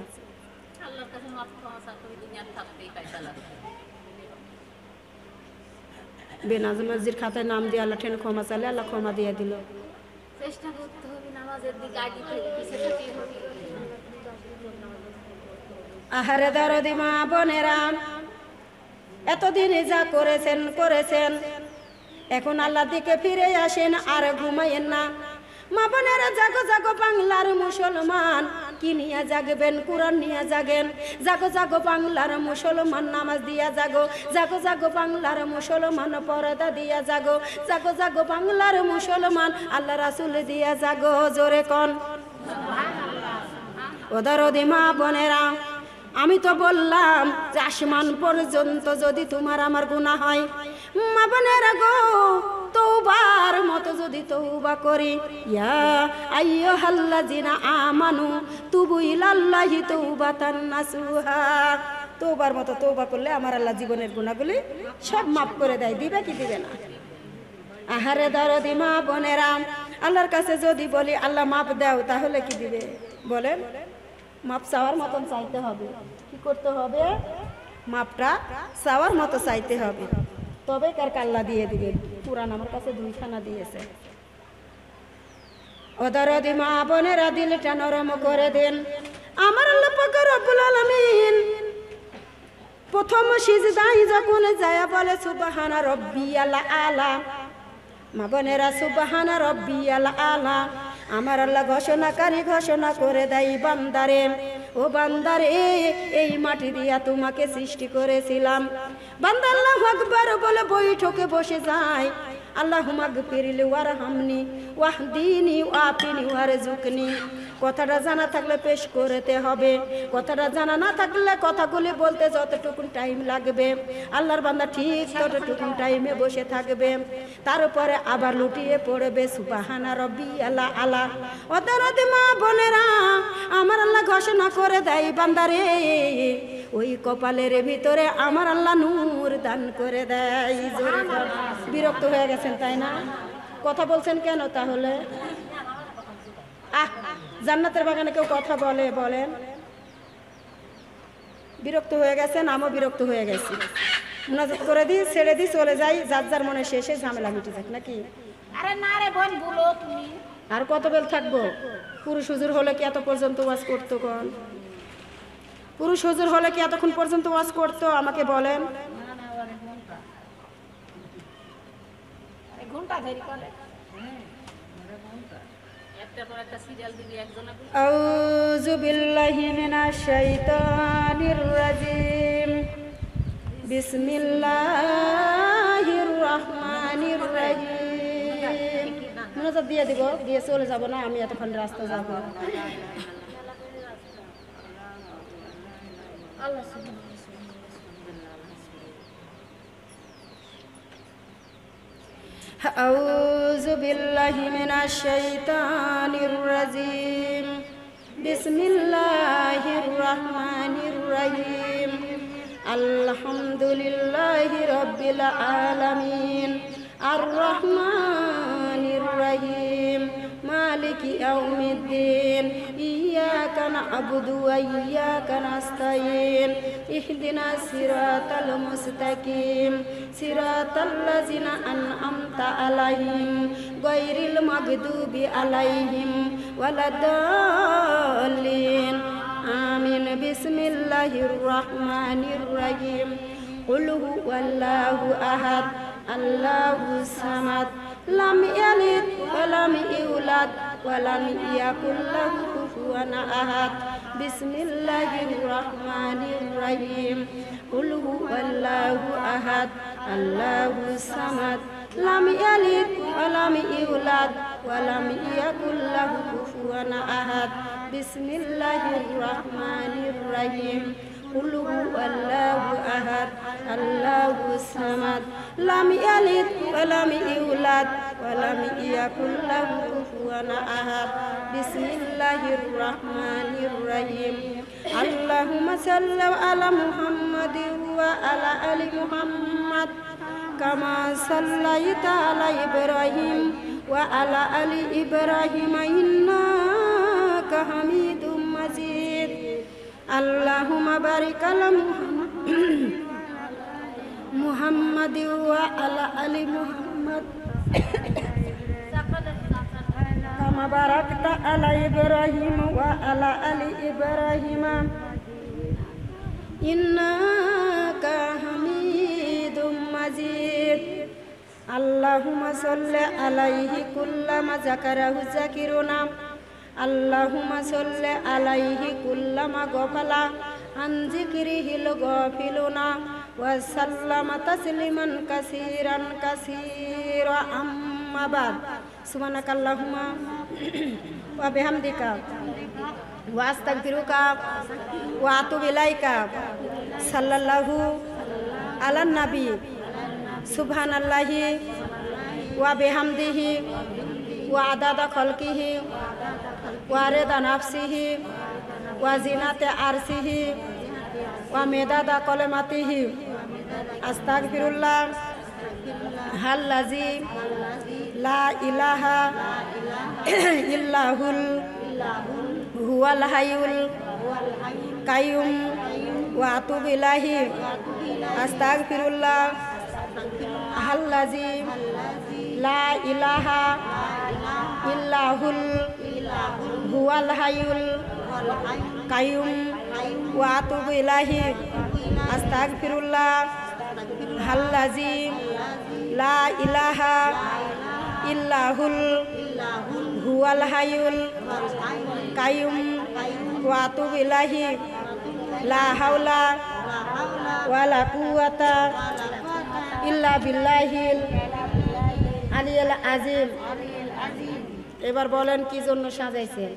বেনামাজির খাতায় নাম দিয়ে আল্লাহ ঠেনে ক্ষমা চালে আল্লাহ ক্ষমা দিয়ে দিল। চেষ্টা করতে হবে নামাজের দিকে আগে থেকে পিছিয়ে থাকতে হবে। আহারে দরদি মা বোনেরা, এতদিনে যা করেছেন এখন আল্লাহর দিকে ফিরে আসেন আর ঘুমাইয়েন না। মা বোনেরা জাগো জাগো বাংলার মুসলমান, কি নিয়ে জাগবেন? কোরআন নিয়ে জাগেন। জাগো জাগো বাংলার মুসলমান, নামাজ দিয়া জাগো। জাগো জাগো বাংলার মুসলমান, পর্দা দিয়া জাগো। জাগো জাগো বাংলার মুসলমান, আল্লাহ রাসূল দিয়া জাগো। জোরে কোন ও দরদি মা বোনেরা, আমি তো বললাম যে আসমান পর্যন্ত যদি তোমার আমার গুনাহ হয়, মা বোনেরা গো, তওবার মতো যদি তওবা করি, ইয়া আইয়ুহাল্লাযিনা আমানু তুবু ইলাল্লাহি তাওবাতান নাসুহা, তওবার মতো তওবা করলে আমার আল্লাহ জীবনের গুনাহগুলি সব মাফ করে দেয়। দিবে কি দিবে না? আহারে দরদি মা বোনেরা, আল্লাহর কাছে যদি বলি আল্লাহ মাফ দাও, তাহলে কি দিবে বলেন? মাপ চাওয়ার মতন চাইতে হবে। কি করতে হবে? মাপটা চাওয়ার মতো চাইতে হবে, তবে কার আল্লাহ দিয়ে দিবে। কুরআন আমার কাছে 2খানা দিয়েছে। ও দরদি মা বোনেরা, দিলটা নরম করে দেন। আমার আল্লাহ পাক রব্বুল আলামিন প্রথম সিজদায় যখন যায় বলে সুবহানা রাব্বিয়াল আলা, মা বোনেরা সুবহানা রাব্বিয়াল আলা, আমার আল্লাহ ঘোষণাকারী ঘোষণা করে দেয়, বান্দারে ও বান্দারে, এই মাটি দিয়া তোমাকে সৃষ্টি করেছিলাম। বান্দা আল্লাহু আকবার বলে বৈঠকে বসে যায়। আল্লাহুম্মা গফিরলি ওয়ারহামনি ওয়াহদিনি ওয়াফিনি ওয়ারজুকনি। কথাটা জানা থাকলে পেশ করতে হবে, কথাটা জানা না থাকলে কথাগুলি বলতে যতটুকু টাইম লাগবে আল্লাহর বান্দা ঠিক ততটুকু টাইমে বসে থাকবে। তারপরে আবার লুটিয়ে পড়বে সুবহানা রাব্বিয়াল আলা। ওদরদি মা বোনেরা, আমার আল্লাহ ঘোষণা করে দেয়, বান্দারে ওই কপালের ভিতরে আমার আল্লাহ নূর দান করে দেয়। বিরক্ত হয়ে গেছেন তাই না? কথা বলছেন কেন তাহলে? জান্নাতের বাগানে কেউ কথা বলেন? বিরক্ত হয়ে গেছেন, আমিও বিরক্ত হয়ে গেছি। মুনাজাত করে দিই, ছেড়ে দিই, চলে যাই, যার যার মনে শেষে ঝামেলা মিটে যাক নাকি? আরে না রে বোন, বলো তুমি। আর কত বেল থাকবো? পুরুষ হুজুর হলে কি এত পর্যন্ত ওয়াজ করতো? কোন পুরুষ হুজুর হলে কি এতক্ষণ পর্যন্ত ওয়াজ করতো? আমাকে বলেন। ঘন্টা ধরে করে একটা পর একটা সিরিয়াল দিবি একজন। আউযু বিল্লাহি মিনাশ শাইতানির রাজিম। বিসমিল্লাহির রহমানির রহিম। মুনাজাত দিয়ে দিব, দিয়ে চলে যাব না, আমি এতক্ষণ রাস্তা যাব। আল্লাহ আউযু বিল্লাহি মিনাশ শাইতানির রাজিম। বিসমিল্লাহির রহমানির রহিম। আলহামদুলিল্লাহি রাব্বিল আলামিন আর রহমানির রহিম মালিকি ইয়াউমিদ্দিন ইয়াকা না'বুদু ওয়া ইয়াকা নাস্তাইন ইহদিনাস সিরাতাল মুস্তাকিম সিরাতাল লাযিনা আন'আমতা আলাইহিম গায়রিল মাগদুবি আলাইহিম ওয়ালাদ-দাল্লিন আমিন। বিসমিল্লাহির রহমানির রহিম। কুল হুয়াল্লাহু আহাদ আল্লাহুস সামাদ লাম ইয়ালিদ ওয়া লাম ইউলাদ ওয়া লাম ইয়াকুল লাহু কুফুয়ান আহাদ। বিসমিল্লাহির রহমানির রহিম। কুল হুয়াল্লাহু আহাদ আল্লাহুস সামাদ লাম ইয়ালিদ ওয়া লাম ইউলাদ ওয়া লাম ইয়াকুল লাহু কুফুয়ান আহাদ বিসমিল্লাহির রহমানির রহিম কুল হুয়াল্লাহু আহাদ আল্লাহুস সামাদ লাম ইয়ালিদ ওয়া লাম ইউলাদ ওয়া লাম ইয়াকুল লাহু কুফুয়ান আহাদ বিসমিল্লাহির রহমানির রহিম আল্লাহুম্মা সাল্লি আলা মুহাম্মাদিন ওয়া আলা আলি মুহাম্মাদ কামা সাল্লাইতা আলা ইব্রাহিম ওয়া আলা আলি ইব্রাহিম ইন্নাকা হামিদুম মাজিদ আল্লাহুম্মা বারিক আলা মুহাম্মাদ ওয়া আলা আলি মুহাম্মাদ কামা বারাকতা আলা ইব্রাহিম ওয়া আলা আলি ইব্রাহিম ইন্নাকা হামিদুম মাজিদ আল্লাহুম্মা সাল্লি আলাইহি কুল্লামা যাকারাহু যাকিরুনা আল্লাহুম্মা সাল্লি আলাইহি কুল্লামা গফালা আন যিকরিহিল গাফিলুনা ওয়া সাল্লামা তাসলিমান কাসীরান কাসীরা আম্মা বাদ সুবহানাকাল্লাহুম্মা ওয়া বিহামদিকা ওয়া আস্তাগফিরুকা ওয়া আতুবু ইলাইকা সাল্লাল্লাহু আলান নবী সুবহানাল্লাহি ওয়া বিহামদিহি ওয়া আদাদা খালকিহি ওয়া রিদা নাফসিহি ওয়া জিনাতে আরশিহি ওয়া মিদাদা কালিমাতিহি আস্তাগফিরুল্লাহ আল্লাযী লা ইলাহা ইল্লাহুল হুয়াল হাইয়ুল কাইয়ুম ওয়া আতুবু ইলাইহি আস্তাগফিরুল্লাহ আল্লাযী লা ইলাহা ইল্লাহুল হুয়াল হাইয়ুল কাইয়ুম ওয়া আতুবু ইলাইহি আস্তাগফিরুল্লাহ আল্লাযী লা ইলাহা ইল্লাহুল হুয়াল হাইয়ুল কাইয়ুম ওয়া আতুবু ইলাইহি লা হাওলা ওয়ালা কুওয়াতা ইল্লা বিল্লাহিল আলিয়্যিল আযীম। এবার বলেন কি জন্য সাজাইছেন,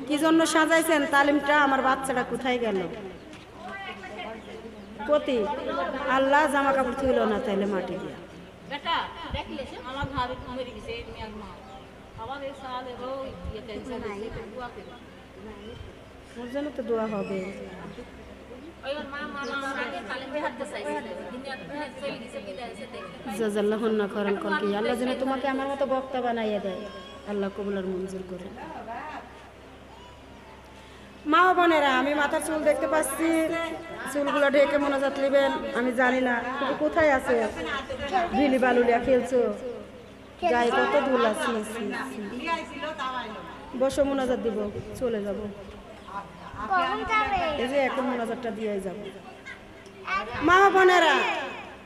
কি জন্য সাজাইছেন? তালিমটা আমার বাচ্চাটা কোথায় গেল? কতি আল্লাহ জামা কাপড় তুইল না তাইলে মাটি দিয়া বেটা দেখলে আমার ভাবি মরে গেছে মিয়ার মা আবার এই সালে রই ইয়ে টেনশন আছে তো দোয়া করে ওর জন্য তো দোয়া হবে। ওইবার মা আগে তালিম হাতে চাইছিল দুনিয়া চলে গেছে বিদায় এসে দেখতে জাযাল্লাহুন্না খায়রান কলকি। আল্লাহ যেন তোমাকে আমার মতো বক্তা বানাইয়া দেয়, আল্লাহ কবুল আর মঞ্জুর করে। মা বোনেরা, আমি মাথার চুল দেখতে পাচ্ছি, চুলগুলো ঢেকে মোনাজাত নেবেন। আমি জানি না তুমি কোথায় আছো, ঢিলি বালুলিয়া খেলছো, গায়ে কত ধুল আছে। বসো, মোনাজাত দিব, চলে যাব। এই যে এখন মোনাজাতটা দিয়ে যাব। মা বোনেরা,